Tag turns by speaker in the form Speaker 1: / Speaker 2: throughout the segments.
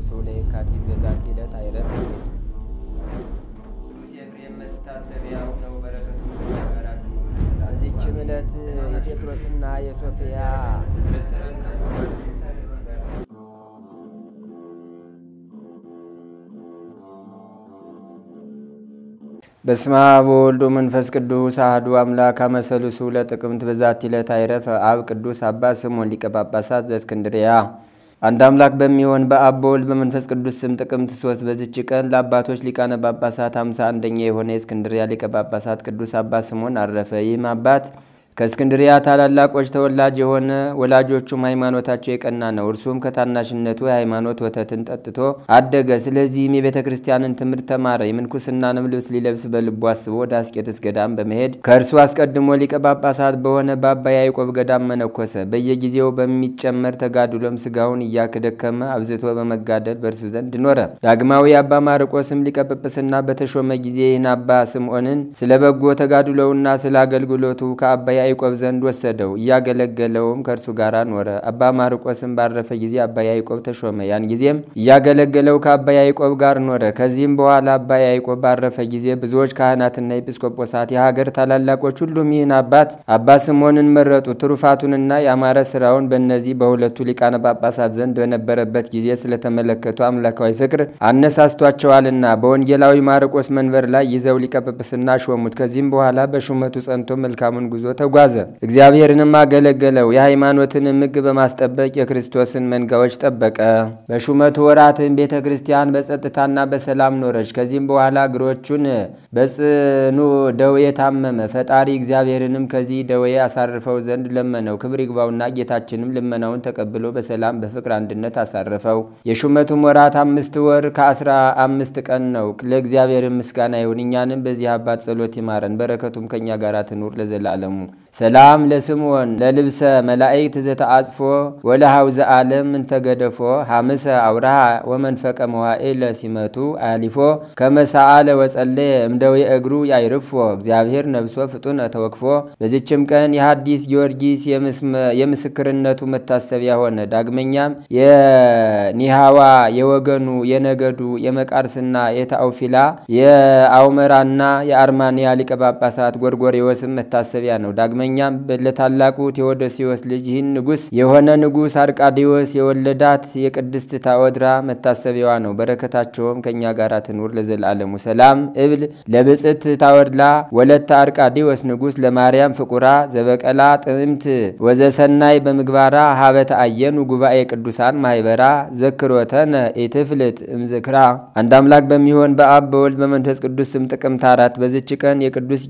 Speaker 1: ከመሰሉሱ ለየካቲት በዛቲ ዕለት አይረፍ። በዚችም ዕለት የጴጥሮስና የሶፊያ በስመ አብ ወወልድ ወመንፈስ ቅዱስ አሐዱ አምላክ አመሰሉሱ ለጥቅምት በዛቲ ዕለት አይረፈ አብ ቅዱስ አባ ስምዖን ሊቀ ጳጳሳት ዘእስክንድርያ። አንድ አምላክ በሚሆን በአብ በወልድ በመንፈስ ቅዱስ ስም ጥቅምት 3 በዚች ቀን ለአባቶች ሊቃነ ጳጳሳት 51ኛ የሆነ የእስክንድርያ ሊቀ ጳጳሳት ቅዱስ አባ ስምዖን አረፈ። ይህም አባት ከእስክንድርያ ታላላቆች ተወላጅ የሆነ ወላጆቹም ሃይማኖታቸው የቀና ነው። እርሱም ከታናሽነቱ የሃይማኖት ወተትን ጠጥቶ አደገ። ስለዚህም የቤተ ክርስቲያንን ትምህርት ተማረ። የምንኩስናንም ልብስ ሊለብስ በልቡ አስቦ ወደ አስቄጥስ ገዳም በመሄድ ከእርሱ አስቀድሞ ሊቀ ጳጳሳት በሆነ በአባ ያዕቆብ ገዳም መነኮሰ። በየጊዜው በሚጨመር ተጋድሎም ስጋውን እያከደከመ አብዝቶ በመጋደል በእርሱ ዘንድ ኖረ። ዳግማዊ አባ ማርቆስም ሊቀ ጵጵስና በተሾመ ጊዜ ይህን አባ ስምዖንን ስለ በጎ ተጋድሎውና ስለ አገልግሎቱ ከአባ ያዕቆብ ዘንድ ወሰደው። እያገለገለውም ከእርሱ ጋር ኖረ። አባ ማርቆስም ባረፈ ጊዜ አባ ያዕቆብ ተሾመ። ያን ጊዜም እያገለገለው ከአባ ያዕቆብ ጋር ኖረ። ከዚህም በኋላ አባ ያዕቆብ ባረፈ ጊዜ ብዙዎች ካህናትና ኤጲስቆጶሳት የሀገር ታላላቆች ሁሉም ይህን አባት አባ ስምዖንን መረጡ። ትሩፋቱንና ያማረ ስራውን በእነዚህ በሁለቱ ሊቃነ ጳጳሳት ዘንድ በነበረበት ጊዜ ስለተመለከቱ አምላካዊ ፍቅር አነሳስቷቸዋልና በወንጌላዊ ማርቆስ መንበር ላይ ይዘው ሊቀ ጵጵስና ሾሙት። ከዚህም በኋላ በሹመቱ ጸንቶ መልካሙን ጉዞ ተጓዘ። እግዚአብሔርንም አገለገለው። የሃይማኖትን ሕግ በማስጠበቅ የክርስቶስን መንጋዎች ጠበቀ። በሹመቱ ወራትን ቤተ ክርስቲያን በጸጥታና በሰላም ኖረች። ከዚህም በኋላ እግሮቹን በጽኑ ደዌ ታመመ። ፈጣሪ እግዚአብሔርንም ከዚህ ደዌ አሳርፈው ዘንድ ለመነው። ክብር ይግባውና ጌታችንም ልመናውን ተቀብሎ በሰላም በፍቅር አንድነት አሳረፈው። የሹመቱም ወራት 5 ወር ከ15 ቀን ነው። ለእግዚአብሔር ምስጋና ይሁን። እኛንም በዚህ አባት ጸሎት ይማረን፣ በረከቱም ከኛ ጋር ትኑር ለዘላለሙ። ሰላም ለስምዖን ለልብሰ መላእክት ዘተአጽፎ ወለሃውዘ ዓለም እንተገደፎ ሐምሰ አውራሃ ወመንፈቀ መዋዕለ ሲመቱ አሊፎ ከመሳአለ ወጸለየ እምደዌ እግሩ ያይርፎ እግዚአብሔር ነብሶ ፍጡን ተወክፎ። በዚችም ቀን የሐዲስ ጊዮርጊስ የምስክርነቱ መታሰቢያ ሆነ። ዳግመኛም የኒሃዋ የወገኑ የነገዱ የመቃርስና የታውፊላ የአውመራና የአርማንያ ሊቀ ጳጳሳት ጎርጎርዮስም መታሰቢያ ነው። ዳግመኛም ለታላቁ ቴዎዶሲዮስ ልጅ ይህን ንጉስ የሆነ ንጉስ አርቃዲዮስ የወለዳት የቅድስት ታወድራ መታሰቢያዋ ነው። በረከታቸውም ከኛ ጋር ትኑር ለዘላለሙ። ሰላም እብል ለብጽት ታወድላ ወለተ አርቃዲዮስ ንጉስ ለማርያም ፍቁራ ዘበቀላ ጥምት ወዘሰናይ በምግባራ ሀበተ አየኑ ጉባኤ ቅዱሳን ማይበራ ዘክሮተነ ኢትፍልጥ እምዝክራ። አንድ አምላክ በሚሆን በአብ በወልድ በመንፈስ ቅዱስ ስም ጥቅምት 4 በዚች ቀን የቅዱስ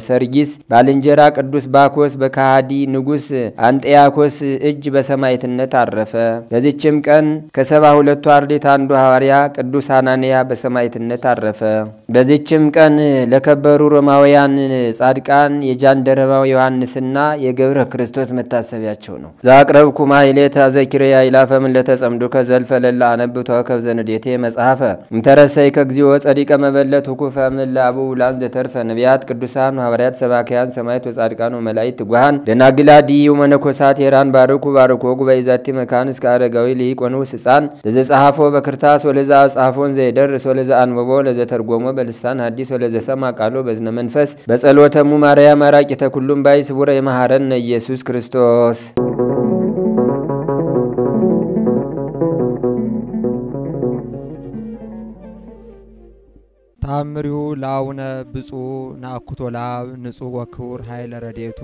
Speaker 1: ሰርጊስ ባልንጀራ ቅዱስ ባኮስ በካሃዲ ንጉስ አንጢያኮስ እጅ በሰማዕትነት አረፈ። በዚችም ቀን ከ72ቱ አርድእት አንዱ ሐዋርያ ቅዱስ አናንያ በሰማዕትነት አረፈ። በዚችም ቀን ለከበሩ ሮማውያን ጻድቃን የጃንደረባው ዮሐንስና የገብረ ክርስቶስ መታሰቢያቸው ነው። ዛቅረብኩ ማይሌታ ዘኪርያ ይላፈም ለተጸምዱ ከዘልፈ ለላ አነብቶ ከብዘንዴቴ መጽሐፈ እንተረሰይ ከግዚኦ ጸዲቀ መበለት ሁኩፈ ምላቡ ላን ዘተርፈ ነቢያት ቅዱሳን ሐዋርያት ሰባክያን ሰማዕት ወጻድቃን ወመላእክት ጓሃን ደናግላዲ ወመነኮሳት ሄራን ባርኩ ባርኮ ጉባኤ ዛቲ መካን እስከ አረጋዊ ሊቆኑስ ሕፃን ለዘጻሐፎ በክርታስ ወለዛ ጻፎን ዘይደርስ ወለዛ አንብቦ ለዘተርጎሞ በልሳን ሐዲስ ወለዘ ሰማ ቃሎ በዝነ መንፈስ በጸሎተሙ ማርያም አራቂተ ኩሉም ባይ ስቡረ የመሐረነ ኢየሱስ ክርስቶስ።
Speaker 2: ታምሪው ላውነ ብፁ ናኩቶላ ንጹህ ወክቡር ኃይለ ረድኤቱ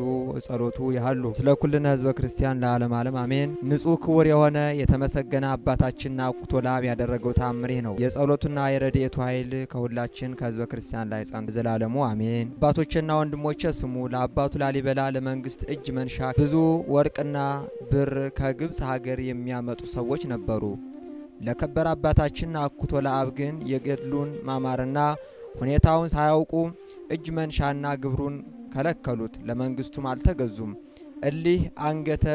Speaker 2: ጸሎቱ ያሉ ስለ ኩልነ ህዝበ ክርስቲያን ለዓለም ዓለም አሜን። ንጹህ ክቡር የሆነ የተመሰገነ አባታችን ናኩቶላ ያደረገው ታምሪ ነው። የጸሎቱና የረድኤቱ ኃይል ከሁላችን ከህዝበ ክርስቲያን ላይ ጸንቶ ዘላለሙ አሜን። አባቶችና ወንድሞቼ ስሙ። ለአባቱ ላሊበላ ለመንግስት እጅ መንሻ ብዙ ወርቅና ብር ከግብጽ ሀገር የሚያመጡ ሰዎች ነበሩ። ለከበረ አባታችን ናኩቶላ አብ ግን የገድሉን ማማርና ሁኔታውን ሳያውቁ እጅ መንሻና ግብሩን ከለከሉት። ለመንግስቱም አልተገዙም። እሊህ አንገተ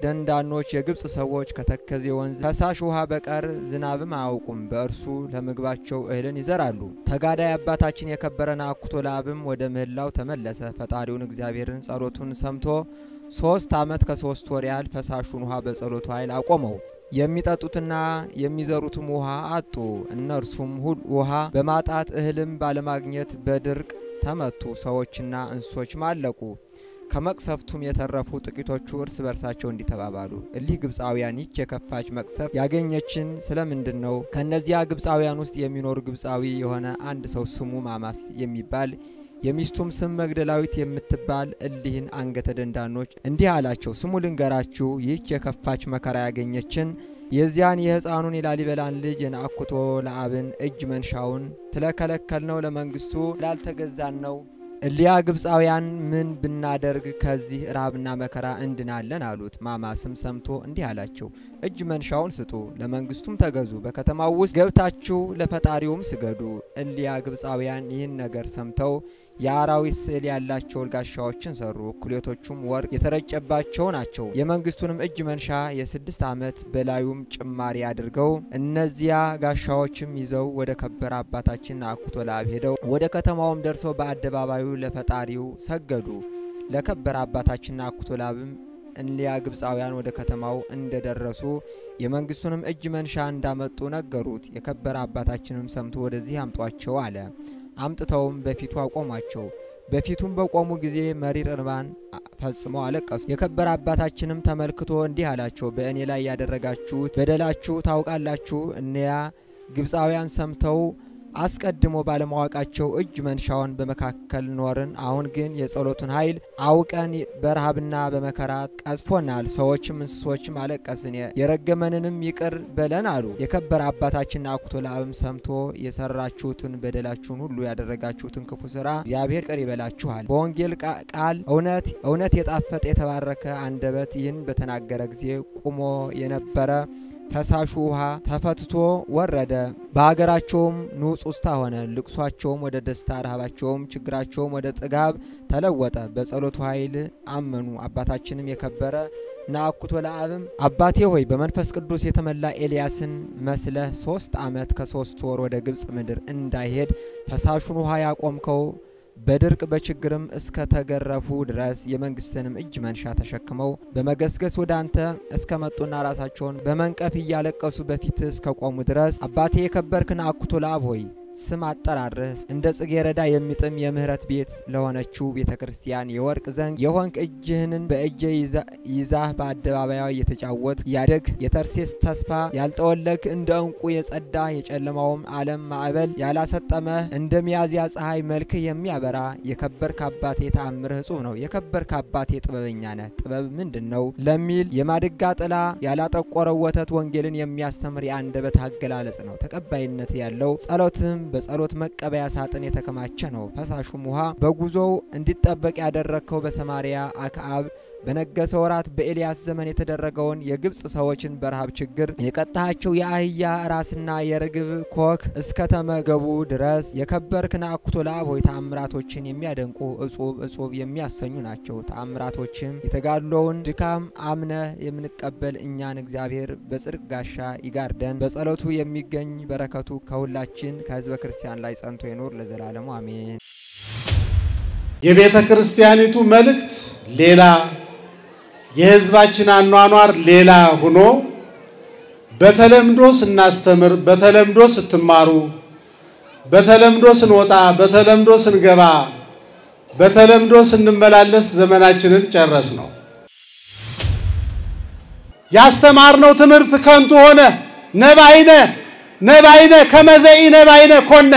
Speaker 2: ደንዳኖች የግብጽ ሰዎች ከተከዜ ወንዝ ፈሳሽ ውሃ በቀር ዝናብም አያውቁም። በእርሱ ለምግባቸው እህልን ይዘራሉ። ተጋዳይ አባታችን የከበረ ናኩቶላ አብም ወደ ምህላው ተመለሰ። ፈጣሪውን እግዚአብሔርን ጸሎቱን ሰምቶ 3 ዓመት ከ3 ወር ያህል ፈሳሹን ውሃ በጸሎቱ ኃይል አቆመው። የሚጠጡትና የሚዘሩትም ውሃ አጡ። እነርሱም ውሃ በማጣት እህልም ባለማግኘት በድርቅ ተመቱ። ሰዎችና እንስሶች ማለቁ። ከመቅሰፍቱም የተረፉ ጥቂቶቹ እርስ በርሳቸው እንዲተባባሉ እሊህ ግብፃውያን ይህች የከፋች መቅሰፍት ያገኘችን ስለምንድነው? ከነዚያ ግብፃውያን ውስጥ የሚኖር ግብፃዊ የሆነ አንድ ሰው ስሙ ማማስ የሚባል የሚስቱም ስም መግደላዊት የምትባል እሊህን አንገተ ደንዳኖች እንዲህ አላቸው፣ ስሙ ልንገራችሁ። ይህች የከፋች መከራ ያገኘችን የዚያን የሕፃኑን የላሊበላን ልጅ የናኩቶ ለአብን እጅ መንሻውን ስለከለከልነው ለመንግስቱ ላልተገዛን ነው። እሊያ ግብፃውያን ምን ብናደርግ ከዚህ ራብና መከራ እንድናለን አሉት። ማማስም ሰምቶ እንዲህ አላቸው፣ እጅ መንሻውን ስጡ፣ ለመንግስቱም ተገዙ፣ በከተማው ውስጥ ገብታችሁ ለፈጣሪውም ስገዱ። እሊያ ግብፃውያን ይህን ነገር ሰምተው የአራዊት ስዕል ያላቸው ጋሻዎችን ሰሩ። እኩሌቶቹም ወርቅ የተረጨባቸው ናቸው። የመንግስቱንም እጅ መንሻ የ6 ዓመት በላዩም ጭማሪ አድርገው እነዚያ ጋሻዎችም ይዘው ወደ ከበረ አባታችን ናኩቶ ለአብ ሄደው ወደ ከተማውም ደርሰው በአደባባዩ ለፈጣሪው ሰገዱ። ለከበረ አባታችን ናኩቶ ለአብም እሊያ ግብፃውያን ወደ ከተማው እንደደረሱ የመንግስቱንም እጅ መንሻ እንዳመጡ ነገሩት። የከበረ አባታችንም ሰምቶ ወደዚህ አምጧቸው አለ። አምጥተውም በፊቱ አቆማቸው። በፊቱም በቆሙ ጊዜ መሪር እንባን ፈጽመው አለቀሱ። የከበረ አባታችንም ተመልክቶ እንዲህ አላቸው፣ በእኔ ላይ ያደረጋችሁት በደላችሁ ታውቃላችሁ። እነያ ግብፃውያን ሰምተው አስቀድሞ ባለማወቃቸው እጅ መንሻውን በመካከል ኖርን። አሁን ግን የጸሎቱን ኃይል አውቀን በረሃብና በመከራ ቀስፎናል። ሰዎችም እንስሶችም አለቀስን፣ የረገመንንም ይቅር በለን አሉ። የከበረ አባታችን ናኩቶ ለአብም ሰምቶ የሰራችሁትን በደላችሁን ሁሉ ያደረጋችሁትን ክፉ ስራ እግዚአብሔር ይቅር ይበላችኋል። በወንጌል ቃል እውነት የጣፈጠ የተባረከ አንደበት ይህን በተናገረ ጊዜ ቁሞ የነበረ ፈሳሹ ውሃ ተፈትቶ ወረደ። በአገራቸውም ንጹስታ ሆነ። ልቅሷቸውም ወደ ደስታ፣ ረሃባቸውም ችግራቸውም ወደ ጥጋብ ተለወጠ። በጸሎቱ ኃይል አመኑ። አባታችንም የከበረ ናኩቶ ለአብም አባቴ ሆይ በመንፈስ ቅዱስ የተመላ ኤልያስን መስለህ 3 ዓመት ከ3 ወር ወደ ግብጽ ምድር እንዳይሄድ ፈሳሹን ውሃ ያቆምከው በድርቅ በችግርም እስከ ተገረፉ ድረስ የመንግስትንም እጅ መንሻ ተሸክመው በመገስገስ ወደ አንተ እስከ መጡና ራሳቸውን በመንቀፍ እያለቀሱ በፊት እስከ ቆሙ ድረስ አባቴ የከበርክ ናኩቶ ለአብ ሆይ ስም አጠራርህ እንደ ጽጌረዳ የሚጥም የምህረት ቤት ለሆነችው ቤተክርስቲያን የወርቅ ዘንግ የሆንክ እጅህንን በእጄ ይዛህ በአደባባዩ የተጫወት ያደግ የተርሴስ ተስፋ ያልተወለክ እንደ እንቁ የጸዳ የጨለማውም ዓለም ማዕበል ያላሰጠመህ እንደ ሚያዝያ ፀሐይ መልክ የሚያበራ የከበርክ አባቴ ተአምርህ እጹብ ነው። የከበርክ አባቴ ጥበበኛ ነህ። ጥበብ ምንድነው ለሚል የማድጋ ጥላ ያላጠቆረው ወተት ወንጌልን የሚያስተምር የአንደበት አገላለጽ ነው። ተቀባይነት ያለው ጸሎትም በጸሎት መቀበያ ሳጥን የተከማቸ ነው። ፈሳሹም ውሃ በጉዞው እንዲጠበቅ ያደረከው በሰማሪያ አክዓብ በነገሰ ወራት በኤልያስ ዘመን የተደረገውን የግብጽ ሰዎችን በረሃብ ችግር የቀጣቸው የአህያ ራስና የርግብ ኮክ እስከ ተመገቡ ድረስ የከበርክ ናኩቶ ለአብ ሆይ ተአምራቶችን የሚያደንቁ እጹብ የሚያሰኙ ናቸው። ተአምራቶችም የተጋድሎውን ድካም አምነህ የምንቀበል እኛን እግዚአብሔር በጽድቅ ጋሻ ይጋርደን። በጸሎቱ የሚገኝ በረከቱ ከሁላችን ከሕዝበ ክርስቲያን ላይ ጸንቶ ይኖር ለዘላለሙ አሜን።
Speaker 3: የቤተ ክርስቲያኒቱ መልእክት ሌላ የሕዝባችን አኗኗር ሌላ ሆኖ በተለምዶ ስናስተምር፣ በተለምዶ ስትማሩ፣ በተለምዶ ስንወጣ፣ በተለምዶ ስንገባ፣ በተለምዶ ስንመላለስ ዘመናችንን ጨረስ ነው። ያስተማርነው ትምህርት ከንቱ ሆነ። ነባይነ ከመዘኢ ነባይነ ኮነ።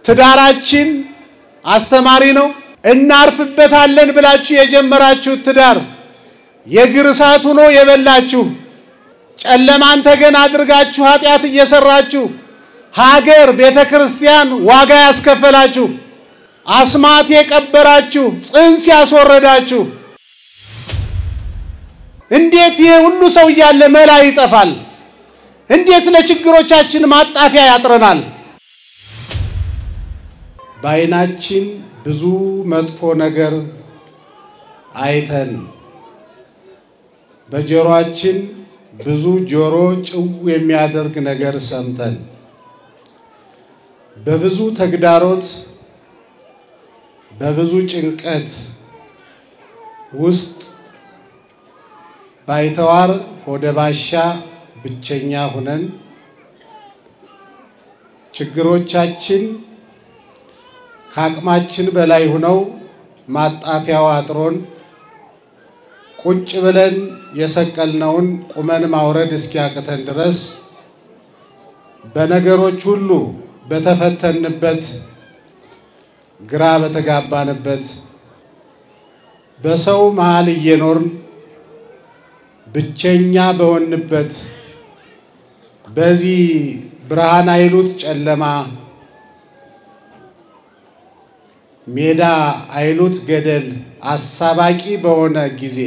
Speaker 3: ትዳራችን አስተማሪ ነው። እናርፍበታለን ብላችሁ የጀመራችሁ ትዳር የግር እሳት ሆኖ የበላችሁ ጨለማን ተገን አድርጋችሁ ኃጢአት እየሰራችሁ ሀገር ቤተክርስቲያን ዋጋ ያስከፈላችሁ አስማት የቀበራችሁ ጽንስ ያስወረዳችሁ እንዴት ይሄ ሁሉ ሰው ያለ መላ ይጠፋል? እንዴት ለችግሮቻችን ማጣፊያ ያጥረናል? ባይናችን ብዙ መጥፎ ነገር አይተን በጆሮአችን ብዙ ጆሮ ጭው የሚያደርግ ነገር ሰምተን በብዙ ተግዳሮት በብዙ ጭንቀት ውስጥ ባይተዋር ወደ ባሻ ብቸኛ ሆነን ችግሮቻችን ከአቅማችን በላይ ሆነው ማጣፊያው አጥሮን ቁጭ ብለን የሰቀልነውን ቁመን ማውረድ እስኪያቅተን ድረስ በነገሮች ሁሉ በተፈተንበት ግራ በተጋባንበት በሰው መሃል እየኖርን ብቸኛ በሆንበት በዚህ ብርሃን አይሉት ጨለማ ሜዳ አይሉት ገደል አሳባቂ በሆነ ጊዜ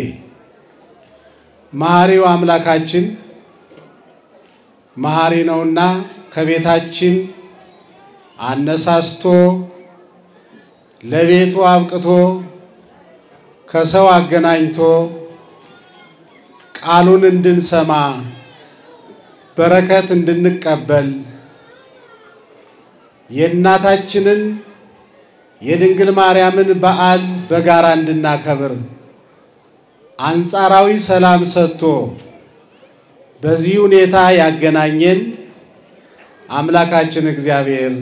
Speaker 3: መሐሪው አምላካችን መሐሪ ነውና ከቤታችን አነሳስቶ ለቤቱ አብቅቶ ከሰው አገናኝቶ ቃሉን እንድንሰማ በረከት እንድንቀበል የእናታችንን የድንግል ማርያምን በዓል በጋራ እንድናከብር አንጻራዊ ሰላም ሰጥቶ በዚህ ሁኔታ ያገናኘን አምላካችን እግዚአብሔር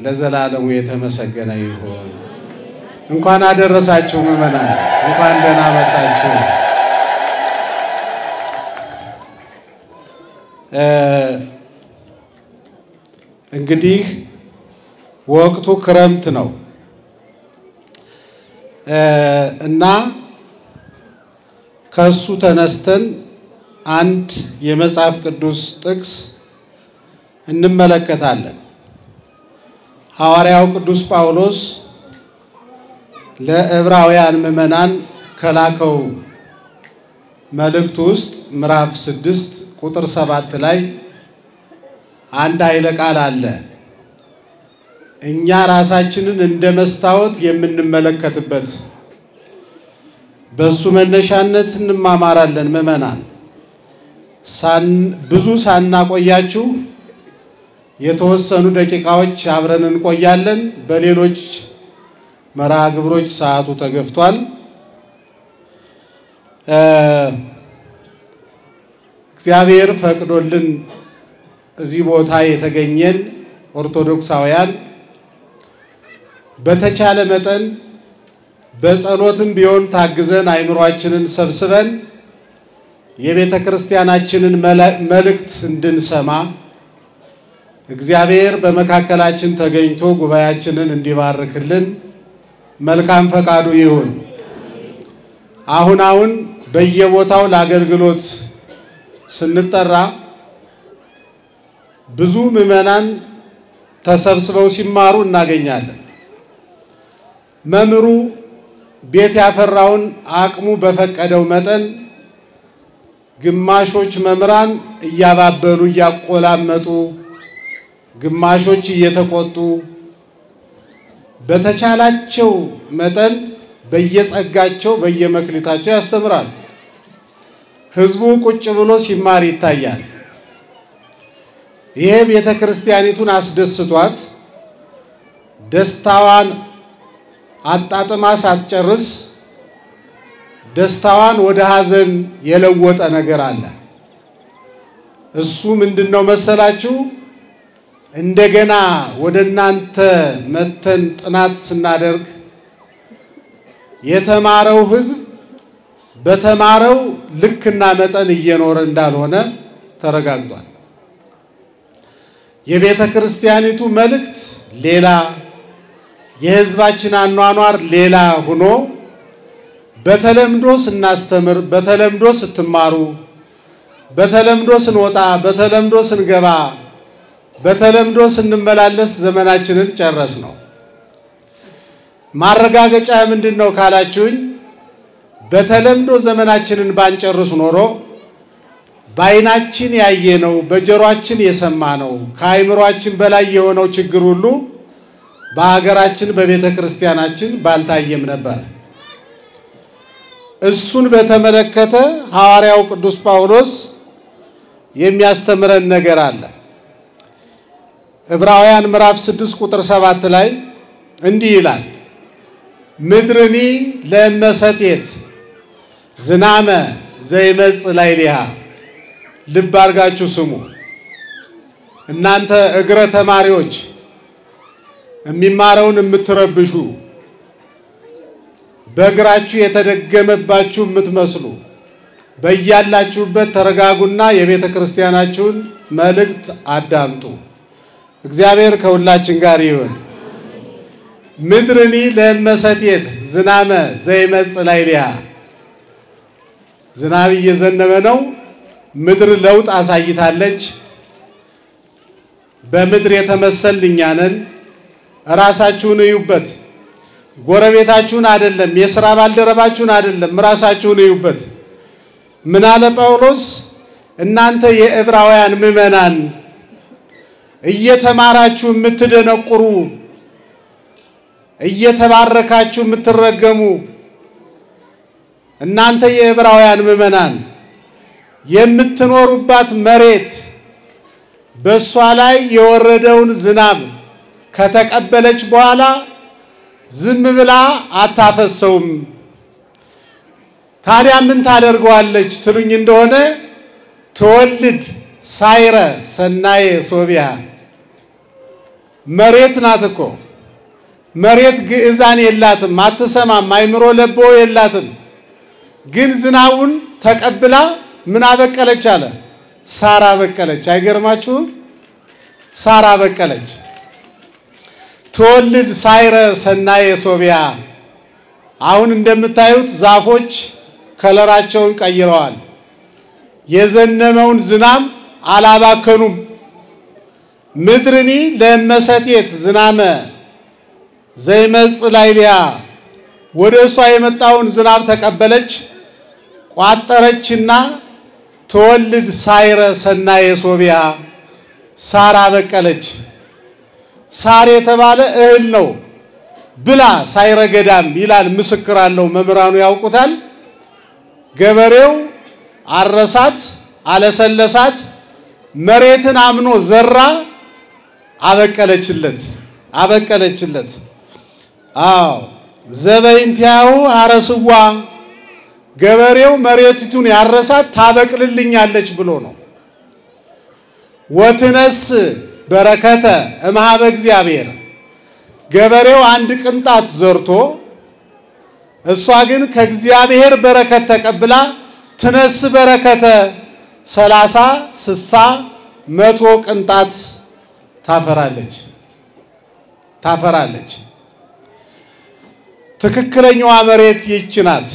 Speaker 3: ለዘላለሙ የተመሰገነ ይሁን። እንኳን አደረሳችሁ ምእመናን፣ እንኳን ደህና መጣችሁ። እንግዲህ ወቅቱ ክረምት ነው እና ከሱ ተነስተን አንድ የመጽሐፍ ቅዱስ ጥቅስ እንመለከታለን። ሐዋርያው ቅዱስ ጳውሎስ ለዕብራውያን ምዕመናን ከላከው መልእክት ውስጥ ምዕራፍ 6 ቁጥር 7 ላይ አንድ ኃይለ ቃል አለ። እኛ ራሳችንን እንደ መስታወት የምንመለከትበት በሱ መነሻነት እንማማራለን። ምዕመናን ብዙ ሳናቆያችሁ የተወሰኑ ደቂቃዎች አብረን እንቆያለን። በሌሎች መርሃ ግብሮች ሰዓቱ ተገፍቷል። እግዚአብሔር ፈቅዶልን እዚህ ቦታ የተገኘን ኦርቶዶክሳውያን በተቻለ መጠን በጸሎትም ቢሆን ታግዘን አይምሮአችንን ሰብስበን የቤተ ክርስቲያናችንን መልእክት እንድንሰማ እግዚአብሔር በመካከላችን ተገኝቶ ጉባኤያችንን እንዲባርክልን መልካም ፈቃዱ ይሁን። አሁን በየቦታው ለአገልግሎት ስንጠራ ብዙ ምዕመናን ተሰብስበው ሲማሩ እናገኛለን። መምሩ ቤት ያፈራውን አቅሙ በፈቀደው መጠን ግማሾች መምራን እያባበሉ እያቆላመጡ ግማሾች እየተቆጡ በተቻላቸው መጠን በየጸጋቸው በየመክሊታቸው ያስተምራሉ። ህዝቡ ቁጭ ብሎ ሲማር ይታያል። ይሄ ቤተ ክርስቲያኒቱን አስደስቷት ደስታዋን አጣጥማ ሳትጨርስ ደስታዋን ወደ ሐዘን የለወጠ ነገር አለ። እሱ ምንድነው መሰላችሁ? እንደገና ወደናንተ መተን ጥናት ስናደርግ የተማረው ህዝብ በተማረው ልክና መጠን እየኖረ እንዳልሆነ ተረጋግጧል። የቤተ ክርስቲያኒቱ መልእክት ሌላ፣ የህዝባችን አኗኗር ሌላ ሆኖ በተለምዶ ስናስተምር፣ በተለምዶ ስትማሩ፣ በተለምዶ ስንወጣ፣ በተለምዶ ስንገባ፣ በተለምዶ ስንመላለስ ዘመናችንን ጨረስ ነው። ማረጋገጫ ምንድነው ካላችሁኝ በተለምዶ ዘመናችንን ባንጨርስ ኖሮ ባይናችን ያየነው በጆሮአችን የሰማነው ከአይምሮአችን በላይ የሆነው ችግር ሁሉ በአገራችን በቤተ ክርስቲያናችን ባልታየም ነበር። እሱን በተመለከተ ሐዋርያው ቅዱስ ጳውሎስ የሚያስተምረን ነገር አለ። ዕብራውያን ምዕራፍ 6 ቁጥር 7 ላይ እንዲህ ይላል፣ ምድርኒ ለመሰቴት ዝናመ ዘይመጽእ ላዕሌሃ ልብ አድርጋችሁ ስሙ። እናንተ እግረ ተማሪዎች የሚማረውን የምትረብሹ በእግራችሁ የተደገመባችሁ የምትመስሉ በእያላችሁበት ተረጋጉና የቤተ ክርስቲያናችሁን መልእክት አዳምጡ። እግዚአብሔር ከሁላችን ጋር ይሁን። ምድርኒ ለመሰቴት ዝናመ ዘይመጽእ ላዕሌሃ ዝናብ እየዘነበ ነው። ምድር ለውጥ አሳይታለች። በምድር የተመሰልን እኛ ነን። ራሳችሁን እዩበት። ጎረቤታችሁን አይደለም፣ የሥራ ባልደረባችሁን አይደለም፣ ራሳችሁን እዩበት። ምን አለ ጳውሎስ? እናንተ የዕብራውያን ምዕመናን እየተማራችሁ የምትደነቁሩ እየተባረካችሁ የምትረገሙ እናንተ የዕብራውያን ምዕመናን የምትኖሩባት መሬት በሷ ላይ የወረደውን ዝናብ ከተቀበለች በኋላ ዝም ብላ አታፈሰውም። ታዲያ ምን ታደርገዋለች ትሉኝ እንደሆነ ተወልድ ሳይረ ሰናየ ሶቢያ መሬት ናት እኮ። መሬት ግዕዛን የላትም፣ አትሰማም፣ አይምሮ ለቦ የላትም። ግን ዝናቡን ተቀብላ ምን አበቀለች አለ? ሳር አበቀለች። አይገርማችሁም? ሳር አበቀለች። ተወልድ ሳይረ ሰናየ ሶቢያ። አሁን እንደምታዩት ዛፎች ከለራቸውን ቀይረዋል። የዘነመውን ዝናብ አላባከኑም። ምድርኒ ለመሰቴት ዝናመ ዘይመጽእ ላዕሌሃ ወደ እሷ የመጣውን ዝናብ ተቀበለች፣ ቋጠረችና ተወልድ ሳይረ ሰናየ ሶቢያ ሳር አበቀለች። ሳር የተባለ እህል ነው። ብላ ሳይረ ገዳም ይላል። ምስክር አለው። መምህራኑ ያውቁታል። ገበሬው አረሳት፣ አለሰለሳት፣ መሬትን አምኖ ዘራ፣ አበቀለችለት። አዎ ዘበይንቲያው አረስዋ ገበሬው መሬቲቱን ያረሳት ታበቅልልኛለች ብሎ ነው። ወትነስ በረከተ እምኀበ እግዚአብሔር ገበሬው አንድ ቅንጣት ዘርቶ እሷ ግን ከእግዚአብሔር በረከት ተቀብላ ትነስ በረከተ 30 60 100 ቅንጣት ታፈራለች። ትክክለኛዋ መሬት ይህች ናት።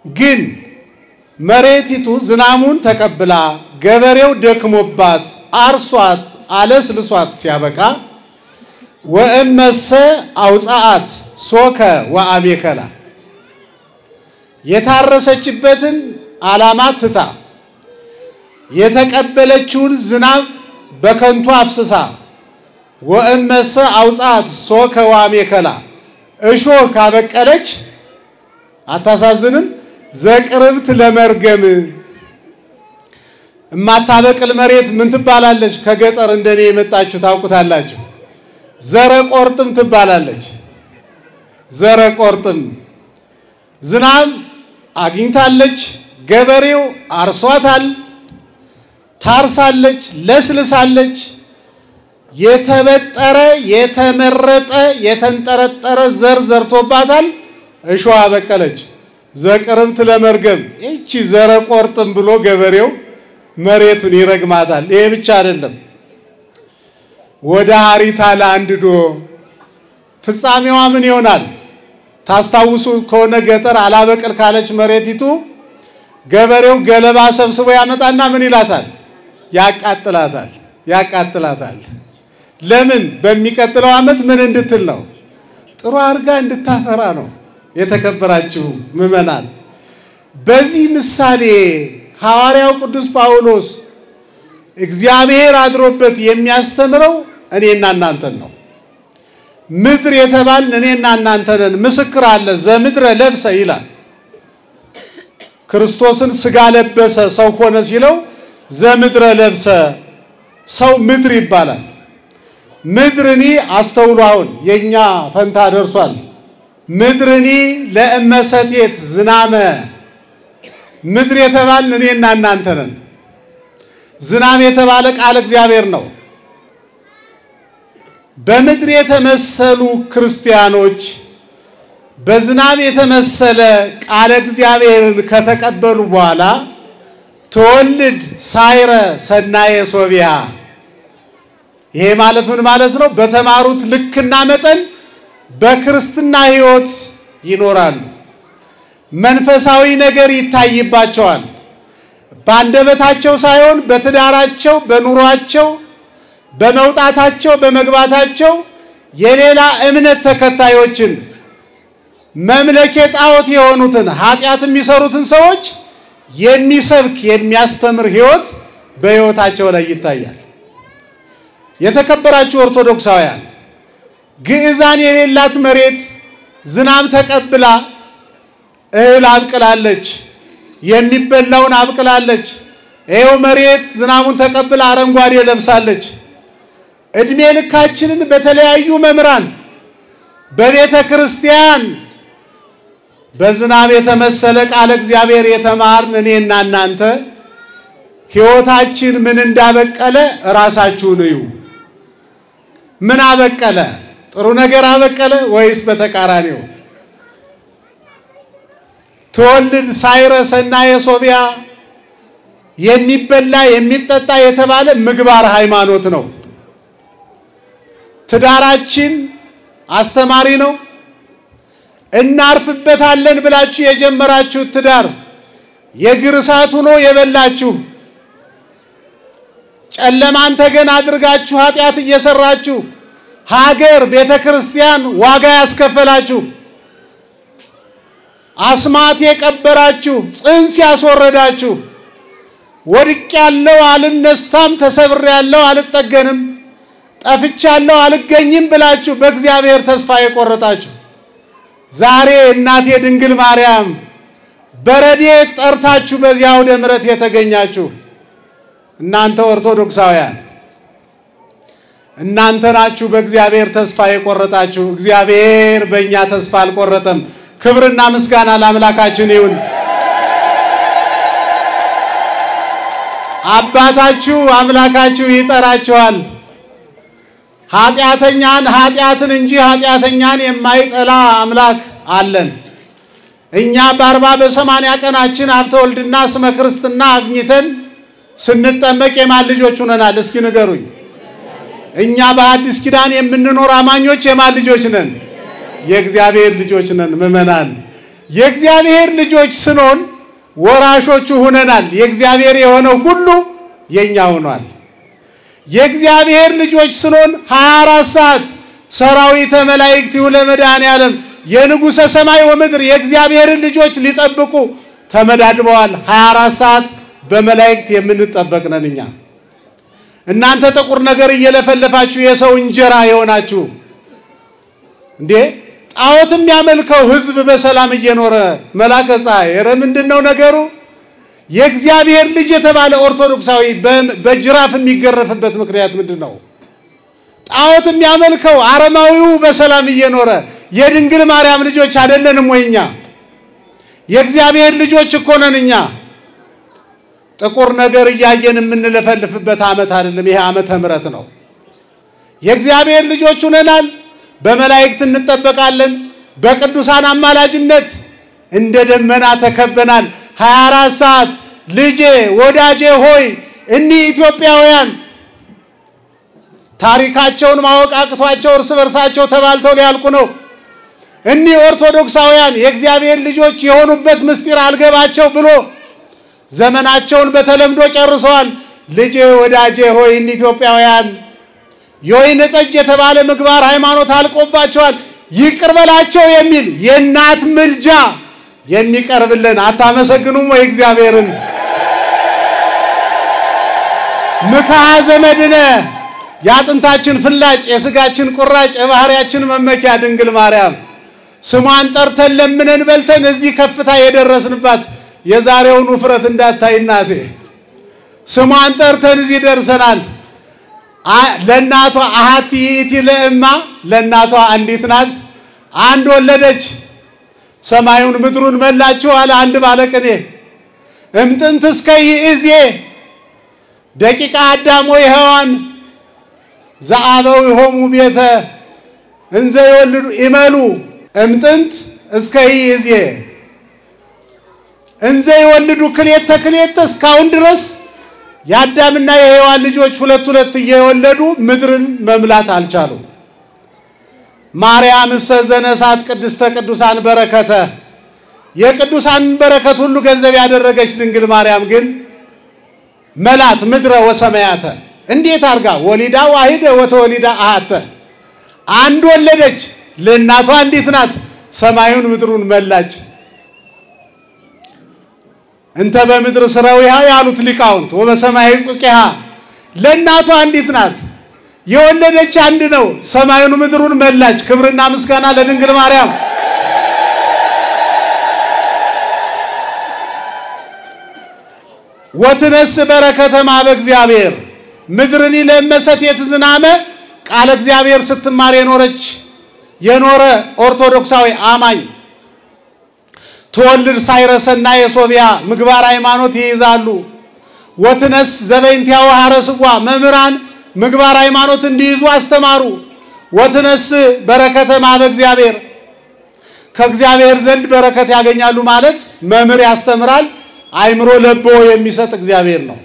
Speaker 3: ግን መሬቲቱ ዝናሙን ተቀብላ ገበሬው ደክሞባት አርሷት አለስልሷት ሲያበቃ ወእመሰ አውጻአት ሶከ ወአሜከላ የታረሰችበትን ዓላማ ትታ የተቀበለችውን ዝናብ በከንቱ አፍስሳ ወእመሰ አውጻአት ሶከ ወአሜከላ እሾህ ካበቀለች አታሳዝንም? ዘቅርብት ለመርገም እማታበቅል መሬት ምን ትባላለች? ከገጠር እንደኔ የመጣችሁ ታውቁታላችሁ። ዘረቆርጥም ትባላለች። ዘረቆርጥም ዝናብ አግኝታለች፣ ገበሬው አርሷታል፣ ታርሳለች፣ ለስልሳለች። የተበጠረ የተመረጠ የተንጠረጠረ ዘር ዘርቶባታል፣ እሾህ አበቀለች። ዘቅርብት ለመርገም እቺ ዘረቆርጥም ብሎ ገበሬው መሬቱን ይረግማታል። ይሄ ብቻ አይደለም። ወደ ሀሪታ ለአንድዶ ፍጻሜዋ ምን ይሆናል? ታስታውሱ ከሆነ ገጠር አላበቅል ካለች መሬቲቱ ገበሬው ገለባ ሰብስቦ ያመጣና ምን ይላታል? ያቃጥላታል። ለምን? በሚቀጥለው ዓመት ምን እንድትል ነው? ጥሩ አርጋ እንድታፈራ ነው። የተከበራችሁ ምዕመናን፣ በዚህ ምሳሌ ሐዋርያው ቅዱስ ጳውሎስ እግዚአብሔር አድሮበት የሚያስተምረው እኔና እናንተን ነው። ምድር የተባልን እኔና እናንተ ነን። ምስክር አለ። ዘምድረ ለብሰ ይላል። ክርስቶስን ስጋ ለበሰ ሰው ሆነ ሲለው ዘምድረ ለብሰ ሰው ምድር ይባላል። ምድርኒ አስተውሉ። አሁን የኛ ፈንታ ደርሷል። ምድርኒ ለእመሰቴት ዝናመ ምድር የተባልን እኔና እናንተ ነን። ዝናብ የተባለ ቃል እግዚአብሔር ነው። በምድር የተመሰሉ ክርስቲያኖች በዝናብ የተመሰለ ቃል እግዚአብሔርን ከተቀበሉ በኋላ ተወልድ ሳይረ ሰናየ ሶቢያ ይሄ ማለት ምን ማለት ነው? በተማሩት ልክና መጠን በክርስትና ሕይወት ይኖራሉ። መንፈሳዊ ነገር ይታይባቸዋል። ባንደበታቸው ሳይሆን በትዳራቸው፣ በኑሯቸው፣ በመውጣታቸው፣ በመግባታቸው የሌላ እምነት ተከታዮችን መምለኬ ጣዖት የሆኑትን ኃጢአት የሚሰሩትን ሰዎች የሚሰብክ የሚያስተምር ሕይወት በሕይወታቸው ላይ ይታያል። የተከበራችሁ ኦርቶዶክሳውያን ግዕዛን የሌላት መሬት ዝናብ ተቀብላ እህል አብቅላለች፣ የሚበላውን አብቅላለች። ይሄው መሬት ዝናቡን ተቀብላ አረንጓዴ ለብሳለች። እድሜ ልካችንን በተለያዩ መምራን በቤተ ክርስቲያን በዝናብ የተመሰለ ቃል እግዚአብሔር የተማርን እኔና እናንተ ሕይወታችን ምን እንዳበቀለ ራሳችሁን እዩ። ምን አበቀለ? ጥሩ ነገር አበቀለ ወይስ በተቃራኒው? ተወልድ ሳይረ ሰናየ ሶቢያ የሚበላ የሚጠጣ የተባለ ምግባር ሃይማኖት ነው። ትዳራችን አስተማሪ ነው። እናርፍበታለን ብላችሁ የጀመራችሁ ትዳር የእግር እሳት ሆኖ የበላችሁ ጨለማን ተገን አድርጋችሁ ኃጢአት እየሰራችሁ ሀገር ቤተክርስቲያን ዋጋ ያስከፈላችሁ አስማት የቀበራችሁ ጽንስ ያስወረዳችሁ ወድቄያለሁ አልነሳም ተሰብሬያለሁ አልጠገንም ጠፍቻለሁ አልገኝም ብላችሁ በእግዚአብሔር ተስፋ የቆረጣችሁ ዛሬ እናቴ ድንግል ማርያም በረድኤት ጠርታችሁ በዚያው ደምረት የተገኛችሁ እናንተ ኦርቶዶክሳውያን እናንተ ናችሁ በእግዚአብሔር ተስፋ የቆረጣችሁ። እግዚአብሔር በእኛ ተስፋ አልቆረጠም። ክብርና ምስጋና ለአምላካችን ይሁን። አባታችሁ አምላካችሁ ይጠራችኋል። ኃጢአተኛን ኃጢአትን እንጂ ኃጢአተኛን የማይጠላ አምላክ አለን። እኛ በ40 በ80 ቀናችን ሀብተ ወልድና ስመ ክርስትና አግኝተን ስንጠመቅ የማን ልጆች ሆነናል? እስኪ ንገሩኝ። እኛ በአዲስ ኪዳን የምንኖር አማኞች የማን ልጆች ነን? የእግዚአብሔር ልጆች ነን። ምእመናን የእግዚአብሔር ልጆች ስንሆን ወራሾቹ ሆነናል። የእግዚአብሔር የሆነው ሁሉ የኛ ሆኗል። የእግዚአብሔር ልጆች ስንሆን 24 ሰዓት ሰራዊተ መላእክት ይሁን ለመድኃኔዓለም የንጉሠ ሰማይ ወምድር የእግዚአብሔርን ልጆች ሊጠብቁ ተመዳድበዋል። 24 ሰዓት በመላእክት የምንጠበቅ ነን እኛ። እናንተ ጥቁር ነገር እየለፈለፋችሁ የሰው እንጀራ የሆናችሁ እንዴ ጣዖትም ያመልከው ሕዝብ በሰላም እየኖረ መላከ ፀሐይ ኧረ ምንድነው ነገሩ? የእግዚአብሔር ልጅ የተባለ ኦርቶዶክሳዊ በጅራፍ የሚገረፍበት ምክንያት ምንድነው? ጣዖትም ያመልከው አረማዊው በሰላም እየኖረ የድንግል ማርያም ልጆች አይደለንም ወይኛ? የእግዚአብሔር ልጆች እኮ ነን እኛ። ጥቁር ነገር እያየን የምንለፈልፍበት ዓመት አይደለም። ይሄ ዓመተ ምሕረት ነው። የእግዚአብሔር ልጆች ሆነናል። በመላእክት እንጠበቃለን። በቅዱሳን አማላጅነት እንደ ደመና ተከበናል። 24 ሰዓት ልጄ ወዳጄ ሆይ እኒህ ኢትዮጵያውያን ታሪካቸውን ማወቅ አቅቷቸው እርስ በርሳቸው ተባልተው ሊያልቁ ነው። እኒህ ኦርቶዶክሳውያን የእግዚአብሔር ልጆች የሆኑበት ምስጢር አልገባቸው ብሎ ዘመናቸውን በተለምዶ ጨርሰዋል። ልጄ ወዳጄ ሆይ እኒህ ኢትዮጵያውያን የወይን ጠጅ የተባለ ምግባር ሃይማኖት አልቆባቸዋል። ይቅር በላቸው የሚል የእናት ምልጃ የሚቀርብልን አታመሰግኑም ወይ እግዚአብሔርን? ምክሐ ዘመድነ ያጥንታችን ፍላጭ የስጋችን ቁራጭ የባህሪያችን መመኪያ ድንግል ማርያም ስሟን ጠርተን ለምነን በልተን እዚህ ከፍታ የደረስንባት የዛሬውን ውፍረት እንዳታይ እናቴ ስሟን ጠርተን እዚህ ደርሰናል። ለናቷ አሃቲ ይእቲ ለእማ ለናቷ አንዲት ናት። አንድ ወለደች። ሰማዩን ምድሩን መላችሁ አለ አንድ ባለቅኔ። እምጥንት እስከ ይእዜ ደቂቃ አዳም ወሔዋን ዘአበው ይሆሙ ቤተ እንዘ ይወልዱ ይመሉ እምጥንት እስከ ይእዜ እንዘ ይወልዱ ክሌተ እስካሁን ድረስ የአዳምና የሔዋን ልጆች ሁለት እየወለዱ ምድርን መምላት አልቻሉ። ማርያም ሰዘነሳት ቅድስተ ቅዱሳን በረከተ የቅዱሳን በረከት ሁሉ ገንዘብ ያደረገች ድንግል ማርያም ግን መላት ምድረ ወሰማያተ እንዴት አርጋ ወሊዳ ዋሂደ ወተወሊዳ አሃተ አንድ ወለደች ለእናቷ እንዴት ናት ሰማዩን ምድሩን መላች። እንተ በምድር ስራዊሃ ያሉት ሊቃውንት ወበሰማይ ጽቂሃ ለእናቷ እንዴት ናት የወለደች አንድ ነው ሰማዩን ምድሩን መላች። ክብርና ምስጋና ለድንግል ማርያም። ወትነስ በረከተ ማበ እግዚአብሔር ምድርን ለመሰት የትዝናመ ቃል እግዚአብሔር ስትማር የኖረ ኦርቶዶክሳዊ አማኝ ተወልድ ሳይረሰና የሶፊያ ምግባር ሃይማኖት ይይዛሉ። ወትነስ ዘበይንቲያው ሐረስዋ መምራን ምግባር ሃይማኖት እንዲይዙ አስተማሩ። ወትነስ በረከተ ማበ እግዚአብሔር ከእግዚአብሔር ዘንድ በረከት ያገኛሉ ማለት መምር ያስተምራል አይምሮ ለቦ የሚሰጥ እግዚአብሔር ነው።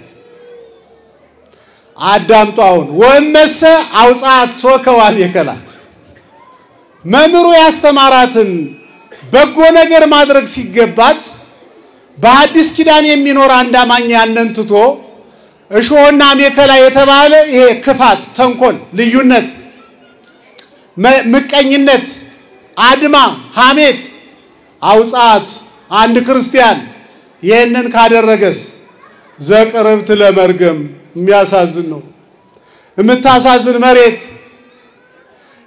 Speaker 3: አዳምጣውን ወመሰ አውጻት ሶከዋል የከላ መምሩ ያስተማራትን በጎ ነገር ማድረግ ሲገባት በአዲስ ኪዳን የሚኖር አንዳማኝ ያንን ትቶ እሾህና አሜከላ የተባለ ይሄ ክፋት ተንኮል ልዩነት ምቀኝነት አድማ ሐሜት አውጻት አንድ ክርስቲያን ይሄንን ካደረገስ ዘቅርብት ለመርገም የሚያሳዝን ነው። የምታሳዝን መሬት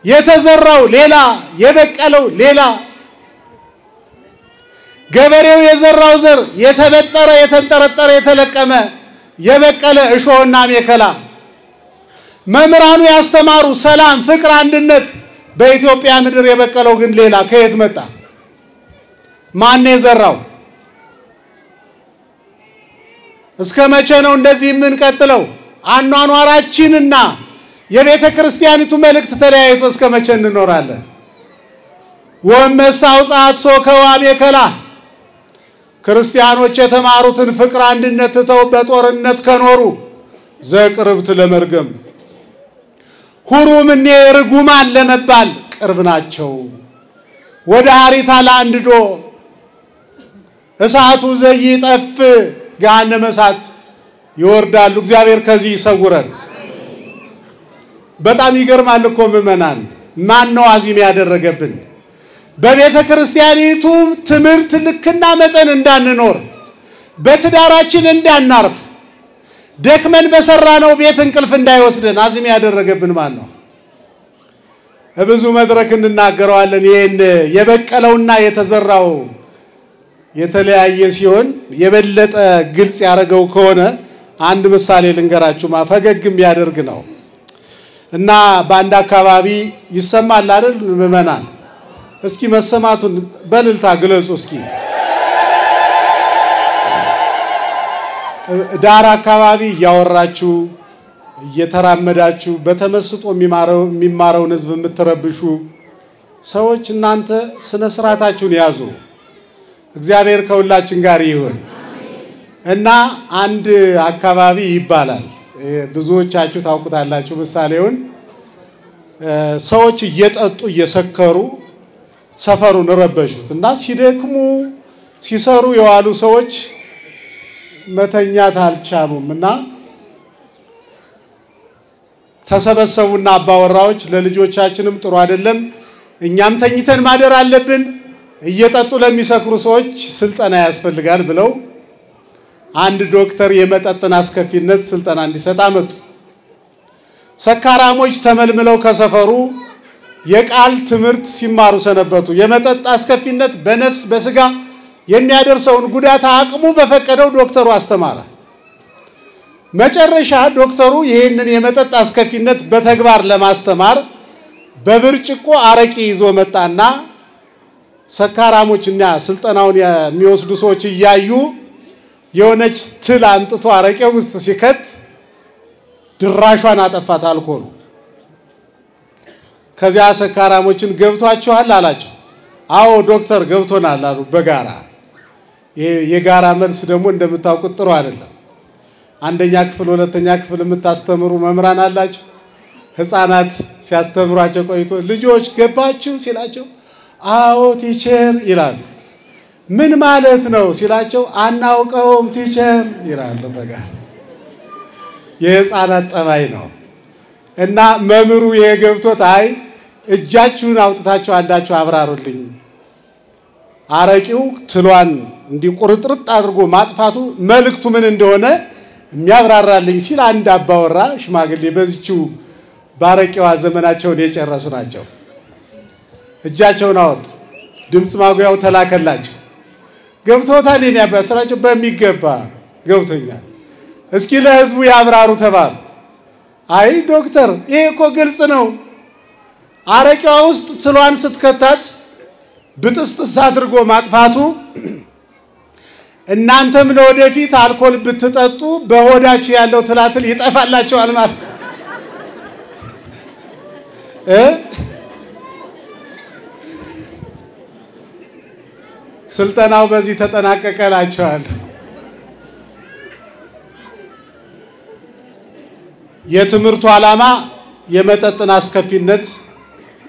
Speaker 3: የተዘራው ሌላ የበቀለው ሌላ ገበሬው የዘራው ዘር የተበጠረ የተንጠረጠረ የተለቀመ የበቀለ እሾህና አሜከላ መምራኑ ያስተማሩ ሰላም ፍቅር አንድነት በኢትዮጵያ ምድር የበቀለው ግን ሌላ ከየት መጣ ማን የዘራው? እስከ መቼ ነው እንደዚህ የምንቀጥለው? አኗኗራችንና የቤተ ክርስቲያኒቱ መልእክት ተለያይቶ እስከ መቼ እንኖራለን? ወመሳው ጻት ሶከዋ አሜከላ ክርስቲያኖች የተማሩትን ፍቅር አንድነት ተው በጦርነት ከኖሩ ዘቅርብት ለመርገም ሁሩም ርጉማን ለመባል ቅርብ ናቸው። ወደ ሐሪታ ላንድዶ እሳቱ ዘይጠፍ ገሃነመ እሳት ይወርዳሉ። እግዚአብሔር ከዚህ ይሰውረን። በጣም ይገርማል እኮ ምእመናን ማን ነው አዚም ያደረገብን? በቤተ ክርስቲያኒቱ ትምህርት ልክና መጠን እንዳንኖር በትዳራችን እንዳናርፍ ደክመን በሰራነው ቤት እንቅልፍ እንዳይወስደን አዚም ያደረገብን ማን ነው? ብዙ መድረክ እንናገረዋለን። ይሄን የበቀለውና የተዘራው የተለያየ ሲሆን የበለጠ ግልጽ ያደረገው ከሆነ አንድ ምሳሌ ልንገራችሁ ማፈገግም ያደርግ ነው እና በአንድ አካባቢ ይሰማል አይደል ምእመናን? እስኪ መሰማቱን በልልታ ግለጹ እስኪ። ዳር አካባቢ ያወራችሁ እየተራመዳችሁ በተመስጦ የሚማረውን ህዝብ የምትረብሹ ሰዎች እናንተ ስነ ስርዓታችሁን ያዙ። እግዚአብሔር ከሁላችን ጋር ይሁን። እና አንድ አካባቢ ይባላል ብዙዎቻችሁ ታውቁታላችሁ ምሳሌውን ሰዎች እየጠጡ እየሰከሩ ሰፈሩን ረበሹት እና ሲደክሙ ሲሰሩ የዋሉ ሰዎች መተኛት አልቻሉምና ተሰበሰቡና አባወራዎች ለልጆቻችንም ጥሩ አይደለም እኛም ተኝተን ማደር አለብን እየጠጡ ለሚሰክሩ ሰዎች ስልጠና ያስፈልጋል ብለው አንድ ዶክተር የመጠጥን አስከፊነት ስልጠና እንዲሰጥ አመጡ። ሰካራሞች ተመልምለው ከሰፈሩ የቃል ትምህርት ሲማሩ ሰነበቱ። የመጠጥ አስከፊነት በነፍስ በስጋ የሚያደርሰውን ጉዳት አቅሙ በፈቀደው ዶክተሩ አስተማረ። መጨረሻ ዶክተሩ ይሄንን የመጠጥ አስከፊነት በተግባር ለማስተማር በብርጭቆ አረቂ ይዞ መጣና ሰካራሞችና ስልጠናውን የሚወስዱ ሰዎች እያዩ የሆነች ትል አምጥቶ አረቄው ውስጥ ሲከት ድራሿን አጠፋት አልኮሉ። ከዚያ ሰካራሞችን ገብቷቸዋል አላቸው። አዎ ዶክተር ገብቶናል አሉ በጋራ። የጋራ መልስ ደግሞ እንደምታውቁት ጥሩ አይደለም። አንደኛ ክፍል ሁለተኛ ክፍል የምታስተምሩ መምህራን አላችሁ። ህፃናት ሲያስተምሯቸው ቆይቶ ልጆች ገባችሁ ሲላቸው አዎ ቲቸር ይላሉ። ምን ማለት ነው ሲላቸው አናውቀውም ቲቸር ይላሉ በጋራ። የህፃናት ጠባይ ነው። እና መምህሩ የገብቶት አይ እጃችሁን አውጥታችሁ አንዳችሁ አብራሩልኝ አረቂው ትሏን እንዲቆርጥርጥ አድርጎ ማጥፋቱ መልእክቱ ምን እንደሆነ የሚያብራራልኝ ሲል አንድ አባወራ ሽማግሌ በዚህው ባረቂዋ ዘመናቸውን የጨረሱ ናቸው። እጃቸውን አወጡ። ድምጽ ማጉያው ተላከላቸው። ገብቶታል የኔ አባ ስራቸው በሚገባ ገብቶኛል። እስኪ ለህዝቡ ያብራሩ ተባሉ። አይ ዶክተር ይሄ እኮ ግልጽ ነው። አረቂዋ ውስጥ ትሏን ስትከታት ብጥስጥስ አድርጎ ማጥፋቱ እናንተም ለወደፊት አልኮል ብትጠጡ በሆዳችሁ ያለው ትላትል ይጠፋላችኋል ማለት ስልጠናው በዚህ ተጠናቀቀላችኋል። የትምህርቱ ዓላማ የመጠጥን አስከፊነት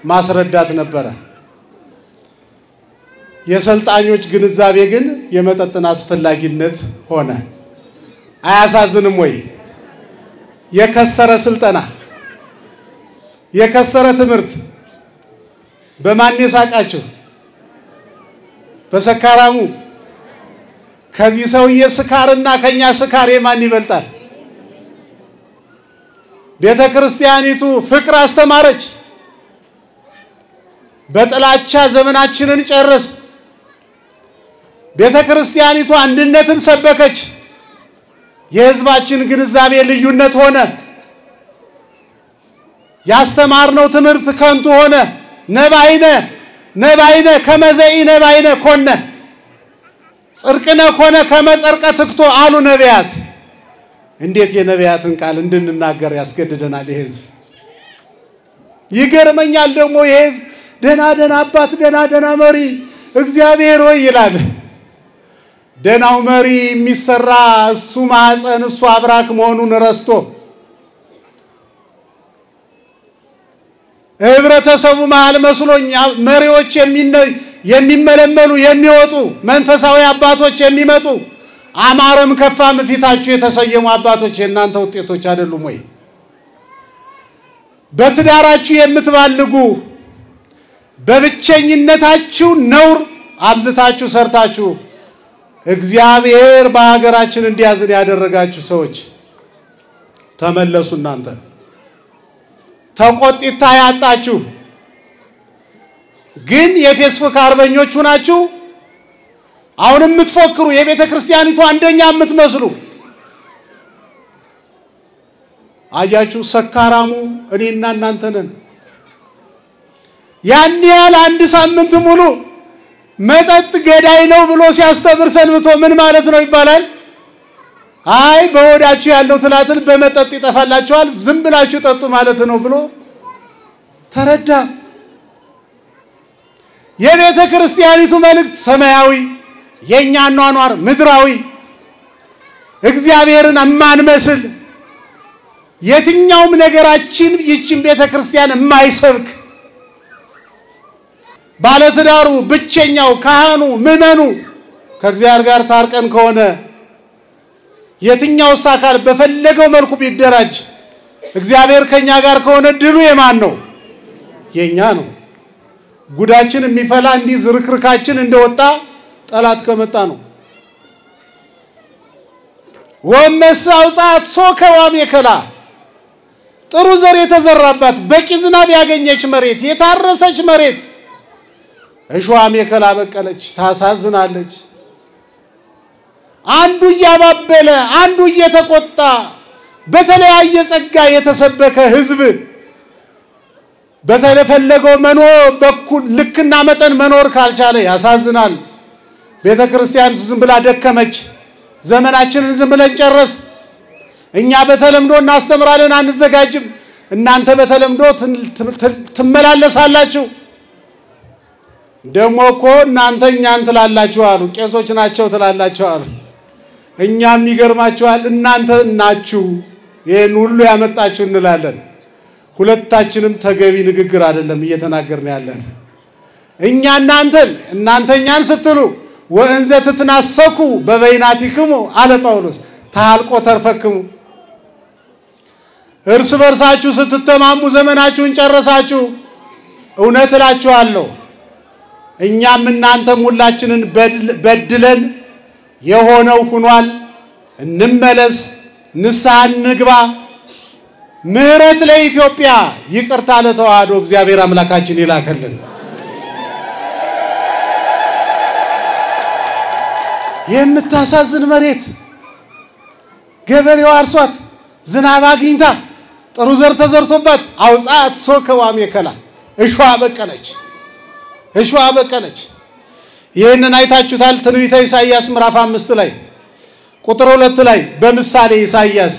Speaker 3: ማስረዳት ነበረ። የሰልጣኞች ግንዛቤ ግን የመጠጥን አስፈላጊነት ሆነ። አያሳዝንም ወይ? የከሰረ ስልጠና የከሰረ ትምህርት በማን የሳቃቸው? በሰካራሙ። ከዚህ ሰውዬ ስካርና ከኛ ስካር የማን ይበልጣል? ቤተ ክርስቲያኒቱ ፍቅር አስተማረች። በጥላቻ ዘመናችንን ጨረስ። ቤተ ክርስቲያኒቱ አንድነትን ሰበከች። የህዝባችን ግንዛቤ ልዩነት ሆነ። ያስተማርነው ትምህርት ከንቱ ሆነ። ነባይነ ከመዘኢ ነባይነ ኮነ ጽርቅነ ኮነ ከመጸርቀ ትክቶ አሉ ነቢያት። እንዴት የነቢያትን ቃል እንድንናገር ያስገድደናል የህዝብ? ይገርመኛል ደግሞ የህዝብ ደና አባት ደና መሪ እግዚአብሔር ሆይ ይላል። ደናው መሪ የሚሰራ እሱ ማህፀን እሱ አብራክ መሆኑን ረስቶ ህብረተሰቡ መሃል መስሎኝ መሪዎች የሚመለመሉ የሚወጡ መንፈሳዊ አባቶች የሚመጡ አማረም ከፋም ፊታችሁ የተሰየሙ አባቶች የናንተ ውጤቶች አይደሉም ወይ? በትዳራችሁ የምትባልጉ በብቸኝነታችሁ ነውር አብዝታችሁ ሰርታችሁ እግዚአብሔር በሀገራችን እንዲያዝን ያደረጋችሁ ሰዎች ተመለሱ። እናንተ ተቆጥታ ያጣችሁ ግን የፌስቡክ አርበኞች ናችሁ። አሁን የምትፎክሩ የቤተ ክርስቲያኒቱ አንደኛ የምትመስሉ አያችሁ። ሰካራሙ እኔና እናንተ ነን። ያን ያህል አንድ ሳምንት ሙሉ መጠጥ ገዳይ ነው ብሎ ሲያስተምር ሰንብቶ ምን ማለት ነው ይባላል? አይ በሆዳችሁ ያለው ትላትል በመጠጥ ይጠፋላችኋል ዝም ብላችሁ ጠጡ ማለት ነው ብሎ ተረዳ። የቤተ ክርስቲያኒቱ መልእክት ሰማያዊ፣ የኛ ኗኗር ምድራዊ፣ እግዚአብሔርን ማንመስል የትኛውም ነገራችን ይችን ቤተ ክርስቲያን የማይሰብክ ባለትዳሩ ብቸኛው ካህኑ ምእመኑ ከእግዚአብሔር ጋር ታርቀን ከሆነ የትኛው አካል በፈለገው መልኩ ቢደራጅ እግዚአብሔር ከኛ ጋር ከሆነ ድሉ የማን ነው? የኛ ነው። ጉዳችን የሚፈላ እንዲህ ዝርክርካችን እንደወጣ ጠላት ከመጣ ነው። ወመሳው ጻት ሶከዋም የከላ ጥሩ ዘር የተዘራባት በቂ ዝናብ ያገኘች መሬት የታረሰች መሬት እሾሃም የከላ በቀለች ታሳዝናለች። አንዱ ያባበለ አንዱ እየተቆጣ በተለያየ ጸጋ የተሰበከ ህዝብ በተፈለገው መኖር በኩል ልክና መጠን መኖር ካልቻለ ያሳዝናል። ቤተ ክርስቲያን ዝም ብላ ደከመች። ዘመናችንን ዝም ብለን ጨረስ። እኛ በተለምዶ እናስተምራለን አንዘጋጅም። እናንተ በተለምዶ ትመላለሳላችሁ። ደሞ እኮ እናንተ እኛን ትላላችሁ አሉ። ቄሶች ናቸው ትላላችሁ አሉ። እኛም ይገርማችኋል እናንተ ናችሁ ይሄን ሁሉ ያመጣችሁ እንላለን። ሁለታችንም ተገቢ ንግግር አይደለም እየተናገርን ያለን። እኛ እናንተ እኛን ስትሉ ወእንዘ ትትናሰኩ በበይናቲክሙ አለ ጳውሎስ ታልቆ ተርፈክሙ። እርስ በርሳችሁ ስትተማሙ ዘመናችሁን ጨረሳችሁ። እውነት እላችኋለሁ እኛም እናንተም ሁላችንን በድለን የሆነው ሆኗል። እንመለስ፣ ንስሐ እንግባ። ምህረት ለኢትዮጵያ፣ ይቅርታ ለተዋህዶ እግዚአብሔር አምላካችን ይላከልን። የምታሳዝን መሬት ገበሬው አርሷት ዝናብ አግኝታ ጥሩ ዘር ተዘርቶባት አውጻት ሶከዋም የከላ እሾህ በቀለች። ይሄንን አይታችሁታል። ትንቢተ ኢሳይያስ ምዕራፍ 5 ላይ ቁጥር 2 ላይ በምሳሌ ኢሳይያስ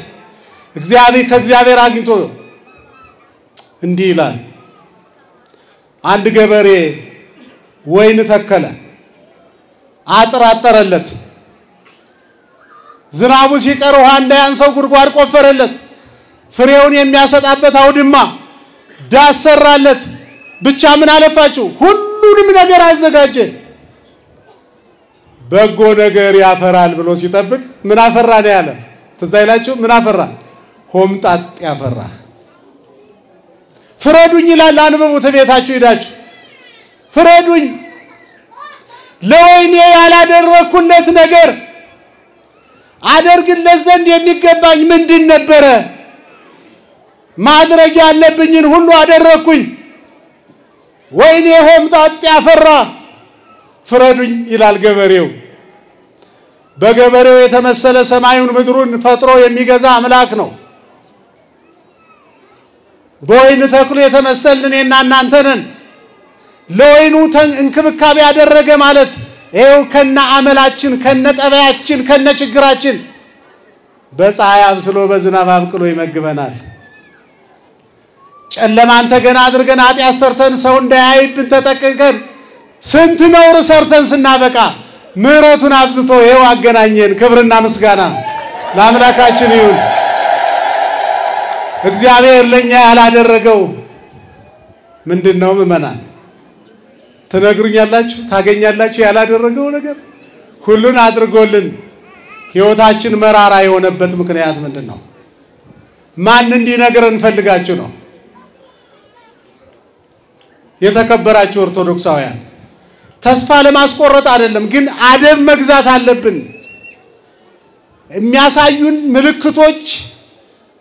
Speaker 3: ከእግዚአብሔር አግኝቶ እንዲህ ይላል። አንድ ገበሬ ወይን ተከለ፣ አጥራጠረለት። ዝናቡ ሲቀር ውሃ እንዳያንሰው ጉድጓድ ቆፈረለት። ፍሬውን የሚያሰጣበት አውድማ ዳስ ሰራለት። ብቻ ምን አለፋችሁ ሁሉንም ነገር አዘጋጀ። በጎ ነገር ያፈራል ብሎ ሲጠብቅ ምን አፈራ ነው ያለ? ትዝ አይላችሁ? ምን አፈራ? ሆምጣጥ ያፈራ። ፍረዱኝ ይላል። አንብቡት ቤታችሁ ሄዳችሁ ፍረዱኝ። ለወይኔ ያላደረኩለት ነገር አደርግለት ዘንድ የሚገባኝ ምንድን ነበረ? ማድረግ ያለብኝን ሁሉ አደረኩኝ። ወይኔ ሆምጣጥ ያፈራ። ፍረዱኝ ይላል ገበሬው። በገበሬው የተመሰለ ሰማዩን ምድሩን ፈጥሮ የሚገዛ አምላክ ነው። በወይን ተክሉ የተመሰልን እኔና እናንተ ነን። ለወይኑ እንክብካቤ ያደረገ ማለት ይሄው ከነ አመላችን ከነ ጠባያችን ከነ ችግራችን በፀሐይ አብስሎ በዝናብ አብቅሎ ይመግበናል። ጨለማን ተገና አድርገን ኃጢአት ሰርተን ሰው እንዳያይብን ተጠቅቀን ስንት ነውር ሰርተን ስናበቃ ምህረቱን አብዝቶ ይሄው አገናኘን። ክብርና ምስጋና ለአምላካችን ይሁን። እግዚአብሔር ለኛ ያላደረገው ምንድነው? ምእመናን ትነግሩኛላችሁ፣ ታገኛላችሁ። ያላደረገው ነገር ሁሉን አድርጎልን ሕይወታችን መራራ የሆነበት ምክንያት ምንድነው? ማን እንዲነግረን ፈልጋችሁ ነው? የተከበራችሁ ኦርቶዶክሳውያን ተስፋ ለማስቆረጥ አይደለም፣ ግን አደብ መግዛት አለብን። የሚያሳዩን ምልክቶች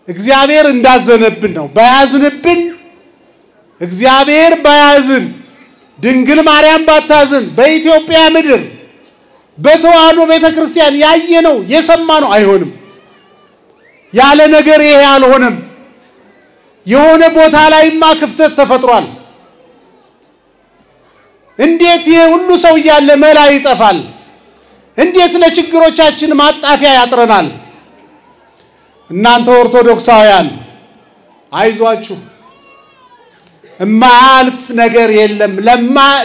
Speaker 3: እግዚአብሔር እንዳዘነብን ነው። ባያዝንብን እግዚአብሔር ባያዝን ድንግል ማርያም ባታዝን በኢትዮጵያ ምድር በተዋህዶ ቤተክርስቲያን ያየነው የሰማነው አይሆንም። ያለ ነገር ይሄ አልሆነም። የሆነ ቦታ ላይማ ክፍተት ተፈጥሯል። እንዴት ይሄ ሁሉ ሰው ያለ መላ ይጠፋል? እንዴት ለችግሮቻችን ማጣፊያ ያጥረናል? እናንተ ኦርቶዶክሳውያን አይዟችሁ፣ ማልፍ ነገር የለም።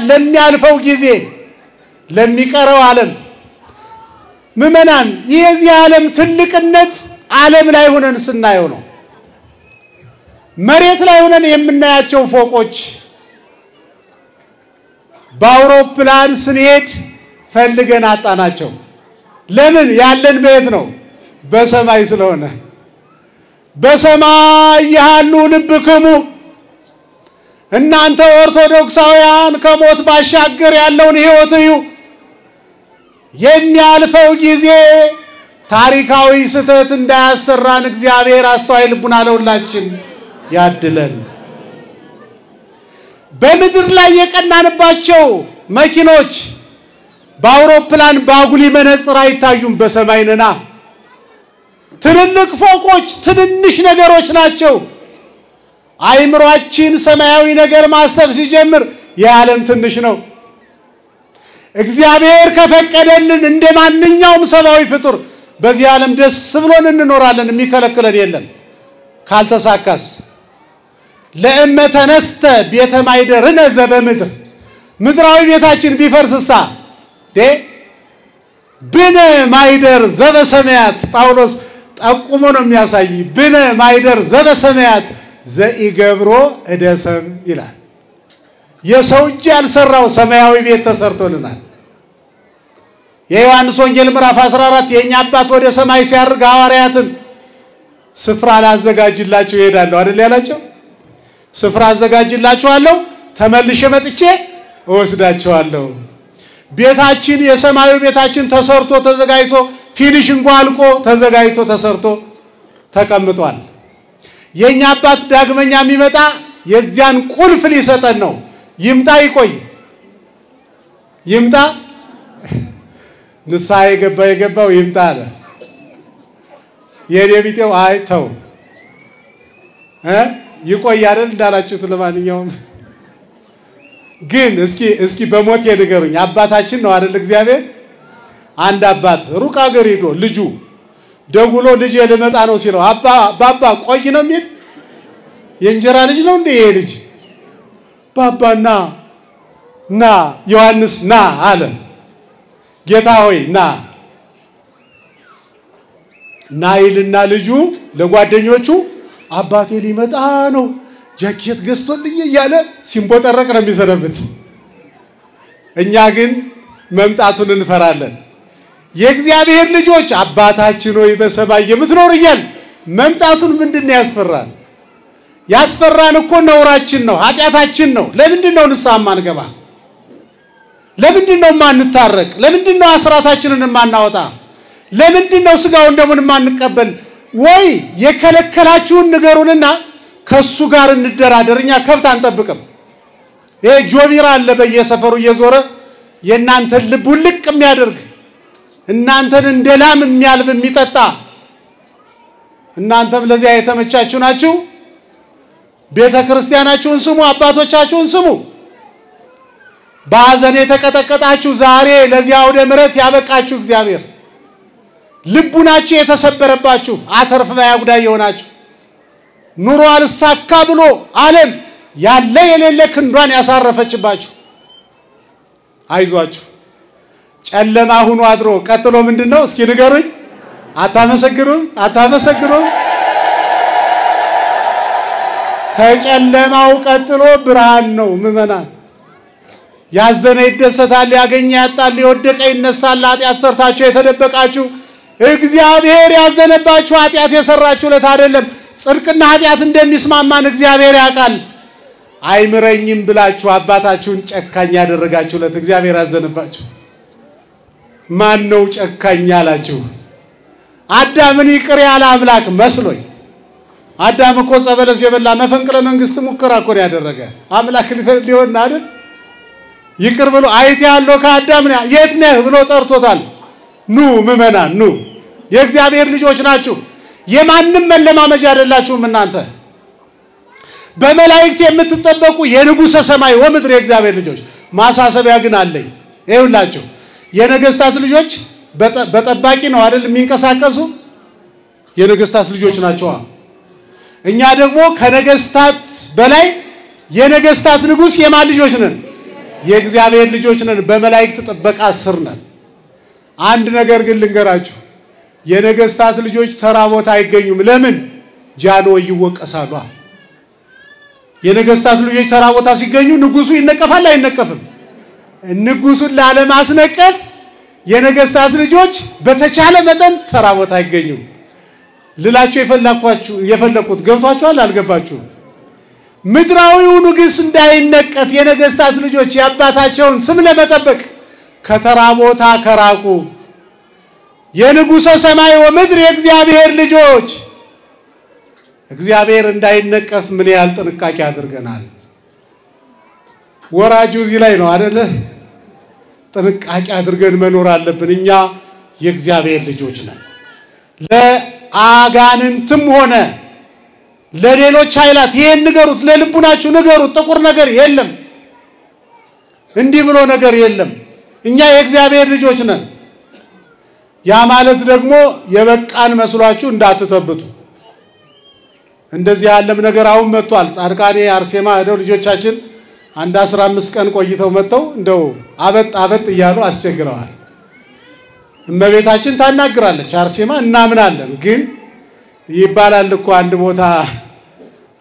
Speaker 3: ለሚያልፈው ጊዜ ለሚቀረው ዓለም ምእመናን የዚህ ዓለም ትልቅነት ዓለም ላይ ሆነን ስናየው ነው። መሬት ላይ ሆነን የምናያቸው ፎቆች በአውሮፕላን ስንሄድ ፈልገን አጣናቸው። ለምን? ያለን ቤት ነው በሰማይ ስለሆነ። በሰማይ ያሉ ልብክሙ እናንተ ኦርቶዶክሳውያን ከሞት ባሻገር ያለውን ሕይወት እዩ። የሚያልፈው ጊዜ ታሪካዊ ስተት እንዳያሰራን እግዚአብሔር አስተዋይ ልቡና ለሁላችን ያድለን። በምድር ላይ የቀናንባቸው መኪኖች በአውሮፕላን ባጉሊ መነጽር አይታዩም። በሰማይ ነና ትልልቅ ፎቆች ትንንሽ ነገሮች ናቸው። አይምሮአችን ሰማያዊ ነገር ማሰብ ሲጀምር የዓለም ትንሽ ነው። እግዚአብሔር ከፈቀደልን እንደማንኛውም ሰማያዊ ፍጡር በዚህ ዓለም ደስ ብሎን እንኖራለን የሚከለክለን የለም ካልተሳካስ ለእመተነስተ ቤተ ማይደርነ ዘበምድር ምድራዊ ቤታችን ቢፈርስሳ ብነ ማይደር ዘበሰማያት ጳውሎስ ጠቁሞ ነው የሚያሳይ ብነ ማይደር ዘበሰማያት ዘኢገብሮ እደሰም ይላል የሰው እጅ ያልሰራው ሰማያዊ ቤት ተሰርቶልናል የዮሐንስ ወንጌል ምዕራፍ 14 የኛ አባት ወደ ሰማይ ሲያርግ ሐዋርያትን ስፍራ ላዘጋጅላችሁ ይሄዳሉ አይደል ያላቸው ስፍራ አዘጋጅላችኋለሁ ተመልሼ መጥቼ እወስዳችኋለሁ ቤታችን የሰማዩ ቤታችን ተሰርቶ ተዘጋጅቶ ፊኒሽንግ አልቆ ተዘጋጅቶ ተሰርቶ ተቀምጧል የኛ አባት ዳግመኛ የሚመጣ የዚያን ቁልፍ ሊሰጠን ነው ይምጣ ይቆይ ይምጣ ንስሐ የገባው ይምጣ አለ የኔቢጤው አይተው ይቆይ አይደል እንዳላችሁት ለማንኛውም ግን እስኪ በሞት የነገሩኝ አባታችን ነው አይደል እግዚአብሔር አንድ አባት ሩቅ አገር ሄዶ ልጁ ደውሎ ልጅ ልመጣ ነው ሲለው ባባ ቆይ ነው የሚል የእንጀራ ልጅ ነው እንዴ ይሄ ልጅ ባባና ና ዮሐንስ ና አለ ጌታ ሆይ ና ይልና ልጁ ለጓደኞቹ አባቴ ሊመጣ ነው ጃኬት ገዝቶልኝ እያለ ሲምቦጠረቅ ነው የሚሰነብት እኛ ግን መምጣቱን እንፈራለን የእግዚአብሔር ልጆች አባታችን ሆይ በሰማይ የምትኖር ይያል መምጣቱን ምንድነው ያስፈራን እኮ ነውራችን ነው ኃጢያታችን ነው ለምንድነው ንስሐ ማንገባ ለምንድነው ማንታረቅ ለምንድነው አስራታችንን ማናወጣ ለምንድነው ስጋውን ደሙን ማንቀበል ወይ የከለከላችሁን ንገሩንና ከሱ ጋር እንደራደርኛ ከብት አንጠብቅም ይሄ ጆቢራ አለ በየሰፈሩ እየዞረ የናንተን ልብ ውልቅ የሚያደርግ እናንተን እንደላም የሚያልብ የሚጠጣ እናንተም ለዚያ የተመቻችሁ ናችሁ ቤተክርስቲያናችሁን ስሙ አባቶቻችሁን ስሙ ባዘን የተቀጠቀጣችሁ ዛሬ ለዚያ ወደ ምረት ያበቃችሁ እግዚአብሔር ልቡናችሁ የተሰበረባችሁ አተርፍ ባያጉዳይ የሆናችሁ ኑሮ አልሳካ ብሎ ዓለም ያለ የሌለ ክንዷን ያሳረፈችባችሁ አይዟችሁ ጨለማ ሆኖ አድሮ ቀጥሎ ምንድነው እስኪ ንገሩኝ አታመሰግሩም ከጨለማው ቀጥሎ ብርሃን ነው ምመናን ያዘነ ይደሰታል ያገኘ ያጣል ይወደቀ ይነሳል ኃጢያት ሰርታችሁ የተደበቃችሁ እግዚአብሔር ያዘነባችሁ ኃጢያት የሰራችሁ ለት አይደለም ጽድቅና ኃጢያት እንደሚስማማን እግዚአብሔር ያውቃል አይምረኝም ብላችሁ አባታችሁን ጨካኝ ያደረጋችሁ ለት እግዚአብሔር ያዘነባችሁ ማን ነው ጨካኝ ያላችሁ አዳምን ይቅር ያለ አምላክ መስሎኝ አዳም እኮ ጸበለስ የበላ መፈንቅለ መንግስት ሙከራ እኮ ያደረገ አምላክ ሊሆን አይደል ይቅር ብሎ አይት ያለው ከአዳም የት ነህ ብሎ ጠርቶታል ኑ ምመናን ኑ የእግዚአብሔር ልጆች ናችሁ የማንንም መለማመጃ አይደላችሁም እናንተ በመላእክት የምትጠበቁ የንጉሥ ሰማይ ወምድር የእግዚአብሔር ልጆች ማሳሰቢያ ግን አለኝ ይሁላችሁ የነገስታት ልጆች በጠባቂ ነው አይደል የሚንቀሳቀሱ የነገስታት ልጆች ናቸው እኛ ደግሞ ከነገስታት በላይ የነገስታት ንጉስ የማን ልጆች ነን የእግዚአብሔር ልጆች ነን በመላእክት ጥበቃ ስር ነን አንድ ነገር ግን ልንገራችሁ የነገስታት ልጆች ተራቦታ አይገኙም ለምን ጃኖ ይወቀሳሉ የነገስታት ልጆች ተራቦታ ሲገኙ ንጉሱ ይነቀፋል አይነቀፍም ንጉሱን ላለማስነቀፍ የነገስታት ልጆች በተቻለ መጠን ተራቦታ አይገኙም ልላችሁ የፈለኩት ገብቷችኋል አልገባችሁም ምድራዊው ንጉስ እንዳይነቀፍ የነገስታት ልጆች ያባታቸውን ስም ለመጠበቅ ከተራቦታ ከራቁ የንጉሥ ሰማይ ወምድር የእግዚአብሔር ልጆች እግዚአብሔር እንዳይነቀፍ ምን ያህል ጥንቃቄ አድርገናል ወራጁ እዚህ ላይ ነው አይደለ ጥንቃቄ አድርገን መኖር አለብን እኛ የእግዚአብሔር ልጆች ነን ለአጋንንትም ሆነ ለሌሎች ኃይላት ይሄን ንገሩት ለልቡናችሁ ንገሩት ጥቁር ነገር የለም እንዲህ ብሎ ነገር የለም እኛ የእግዚአብሔር ልጆች ነን ያ ማለት ደግሞ የበቃን መስሏችሁ እንዳትተብቱ እንደዚህ ያለም ነገር አሁን መጥቷል ጻድቃኔ አርሴማ ሄደው ልጆቻችን አንድ 15 ቀን ቆይተው መጥተው እንደው አበጥ እያሉ አስቸግረዋል እመቤታችን ታናግራለች አርሴማ እናምናለን ግን ይባላል እኮ አንድ ቦታ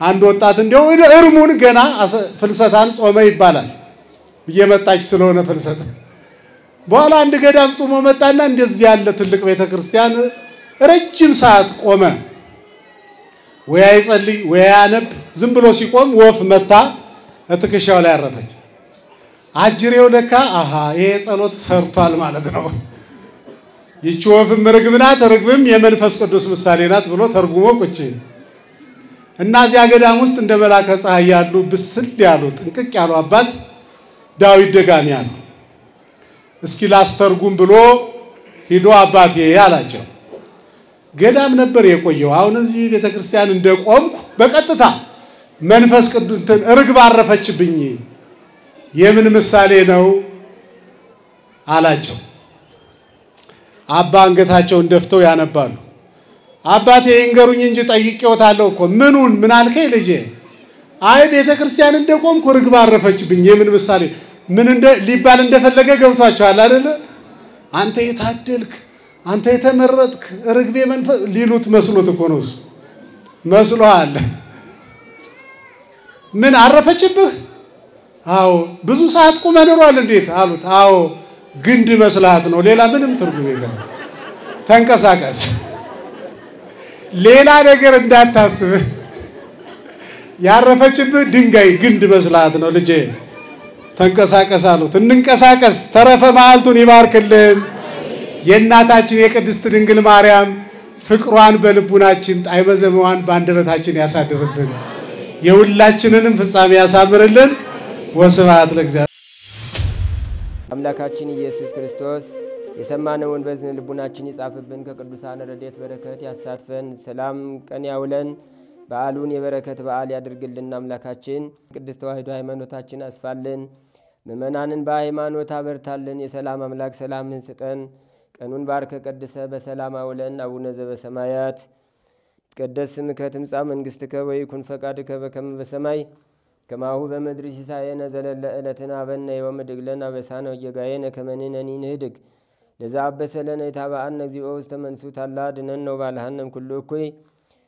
Speaker 3: አንድ ወጣት እንደው እርሙን ገና ፍልሰታን ጾመ ይባላል እየመጣች ስለሆነ ፍልሰት በኋላ አንድ ገዳም ጾሞ መጣና እንደዚህ ያለ ትልቅ ቤተክርስቲያን ረጅም ሰዓት ቆመ ወይ አይጸልይ ወይ ያነብ ዝም ብሎ ሲቆም ወፍ መታ እትከሻው ላይ አረፈች አጅሬው ለካ አሃ ይሄ ጸሎት ሰርቷል ማለት ነው ይቺ ወፍም ርግብናት ርግብም የመንፈስ ቅዱስ ምሳሌ ናት ብሎ ተርጉሞ ቁጭ እና እዚያ ገዳም ውስጥ እንደ መላከ ፀሐይ ያሉ ብስል ያሉ ጥንቅቅ ያሉ አባት ዳዊት ደጋሚ ያሉ እስኪ ላስተርጉም ብሎ ሄዶ አባቴ ያላቸው ገዳም ነበር የቆየው አሁን እዚህ ቤተክርስቲያን እንደቆምኩ በቀጥታ መንፈስ ቅዱስ ርግብ አረፈችብኝ የምን ምሳሌ ነው አላቸው አባ አንገታቸውን ደፍተው ያነባሉ አባቴ ይንገሩኝ እንጂ ጠይቄዎታለሁ እኮ ምኑን ምን አልከኝ ልጄ አይ ቤተክርስቲያን እንደቆምኩ ርግብ አረፈችብኝ የምን ምሳሌ ምን እንደ ሊባል እንደፈለገ ገብቷቸዋል አይደል አንተ የታደልክ አንተ የተመረጥክ ርግቤ መንፈስ ሊሉት መስሎት እኮ ነው መስሎሃል ምን አረፈችብህ አዎ ብዙ ሰዓት ቆመ ኖሯል እንዴት አሉት አዎ ግንድ መስላት ነው ሌላ ምንም ትርጉም የለም ተንቀሳቀስ ሌላ ነገር እንዳታስብ ያረፈችብህ ድንጋይ ግንድ መስላት ነው ልጄ ተንቀሳቀስ አሉት እንንቀሳቀስ ተረፈ መዓልቱን ይባርክልን የእናታችን የቅድስት ድንግል ማርያም ፍቅሯን በልቡናችን ጣዕመ ዘመዋን በአንደበታችን ያሳድርብን የሁላችንንም ፍጻሜ ያሳምርልን ወስብሐት ለእግዚአብሔር
Speaker 1: አምላካችን ኢየሱስ ክርስቶስ የሰማነውን በዝነ ልቡናችን ይጻፍብን ከቅዱሳን ረድኤት በረከት ያሳትፈን ሰላም ቀን ያውለን በዓሉን የበረከት በዓል ያድርግልን አምላካችን ቅድስት ተዋሕዶ ሃይማኖታችን አስፋልን ምእመናንን በሃይማኖት አበርታልን የሰላም አምላክ ሰላምን ስጠን ቀኑን ባርከ ቀድሰ በሰላም አውለን አቡነ ዘበሰማያት ይትቀደስ ስምከ ትምጻእ መንግሥትከ ወይኩን ፈቃድከ በከመ በሰማይ ከማሁ በምድር ሲሳየነ ዘለለ ዕለትነ ሀበነ ዮም ወኅድግ ለነ አበሳነ ወጌጋየነ ከመ ንሕነኒ ንኅድግ ለዘአበሰለነ ኢታብአነ እግዚኦ ውስተ መንሱት አላ አድኅነነ ወባልሐነ ኩሉ እኩይ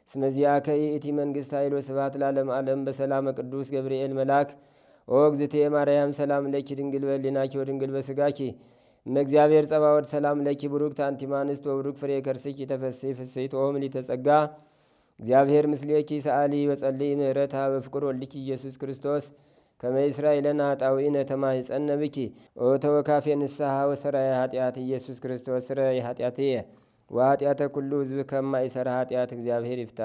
Speaker 1: እስመ ዚአከ ይእቲ መንግሥት ኃይል ወስብሐት ለዓለመ ዓለም በሰላመ ቅዱስ ገብርኤል መልአክ ኦ እግዝእትየ ማርያም ሰላም ለኪ ድንግል በሕሊናኪ ወድንግል በሥጋኪ እመእግዚአብሔር ጸባዖት ሰላም ለኪ ቡሩክት አንቲ እምአንስት ወቡሩክ ፍሬ ከርሥኪ ተፈሥሒ ፍሥሕት ኦ ምልዕተ ጸጋ እግዚአብሔር ምስሌኪ ሰአሊ ወጸልይ ምህረታ በፍቅር ወልኪ ኢየሱስ ክርስቶስ ከመ ይስራይ ለነ ኃጣውኢነ ተማኅፀነ ብኪ ኦ ተወካፌ ንስሐ ወሰራይ ኃጢአት ኢየሱስ ክርስቶስ ስረይ ኃጢአትየ ወኃጢአተ ኩሉ ሕዝብ ከማይሰራ ኃጢአት እግዚአብሔር ይፍታ።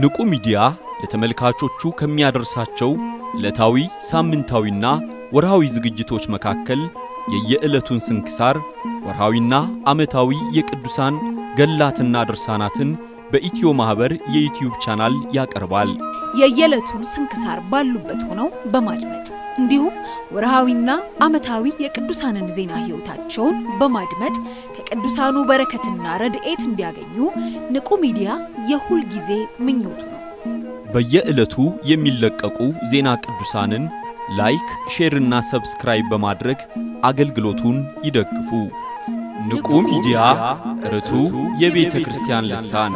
Speaker 4: ንቁ ሚዲያ ለተመልካቾቹ ከሚያደርሳቸው ዕለታዊ ሳምንታዊና ወርሃዊ ዝግጅቶች መካከል የየዕለቱን ስንክሳር ወርሃዊና ዓመታዊ የቅዱሳን ገላትና ድርሳናትን በኢትዮ ማህበር የዩቲዩብ ቻናል ያቀርባል።
Speaker 5: የየዕለቱን ስንክሳር ባሉበት ሆነው በማድመጥ እንዲሁም ወርሃዊና ዓመታዊ የቅዱሳንን ዜና ሕይወታቸውን በማድመጥ ከቅዱሳኑ በረከትና ረድኤት እንዲያገኙ ንቁ ሚዲያ የሁል ጊዜ ምኞቱ ነው።
Speaker 4: በየዕለቱ የሚለቀቁ ዜና ቅዱሳንን ላይክ፣ ሼር እና ሰብስክራይብ በማድረግ አገልግሎቱን ይደግፉ። ንቁ ሚዲያ ርቱ የቤተ ክርስቲያን ልሳን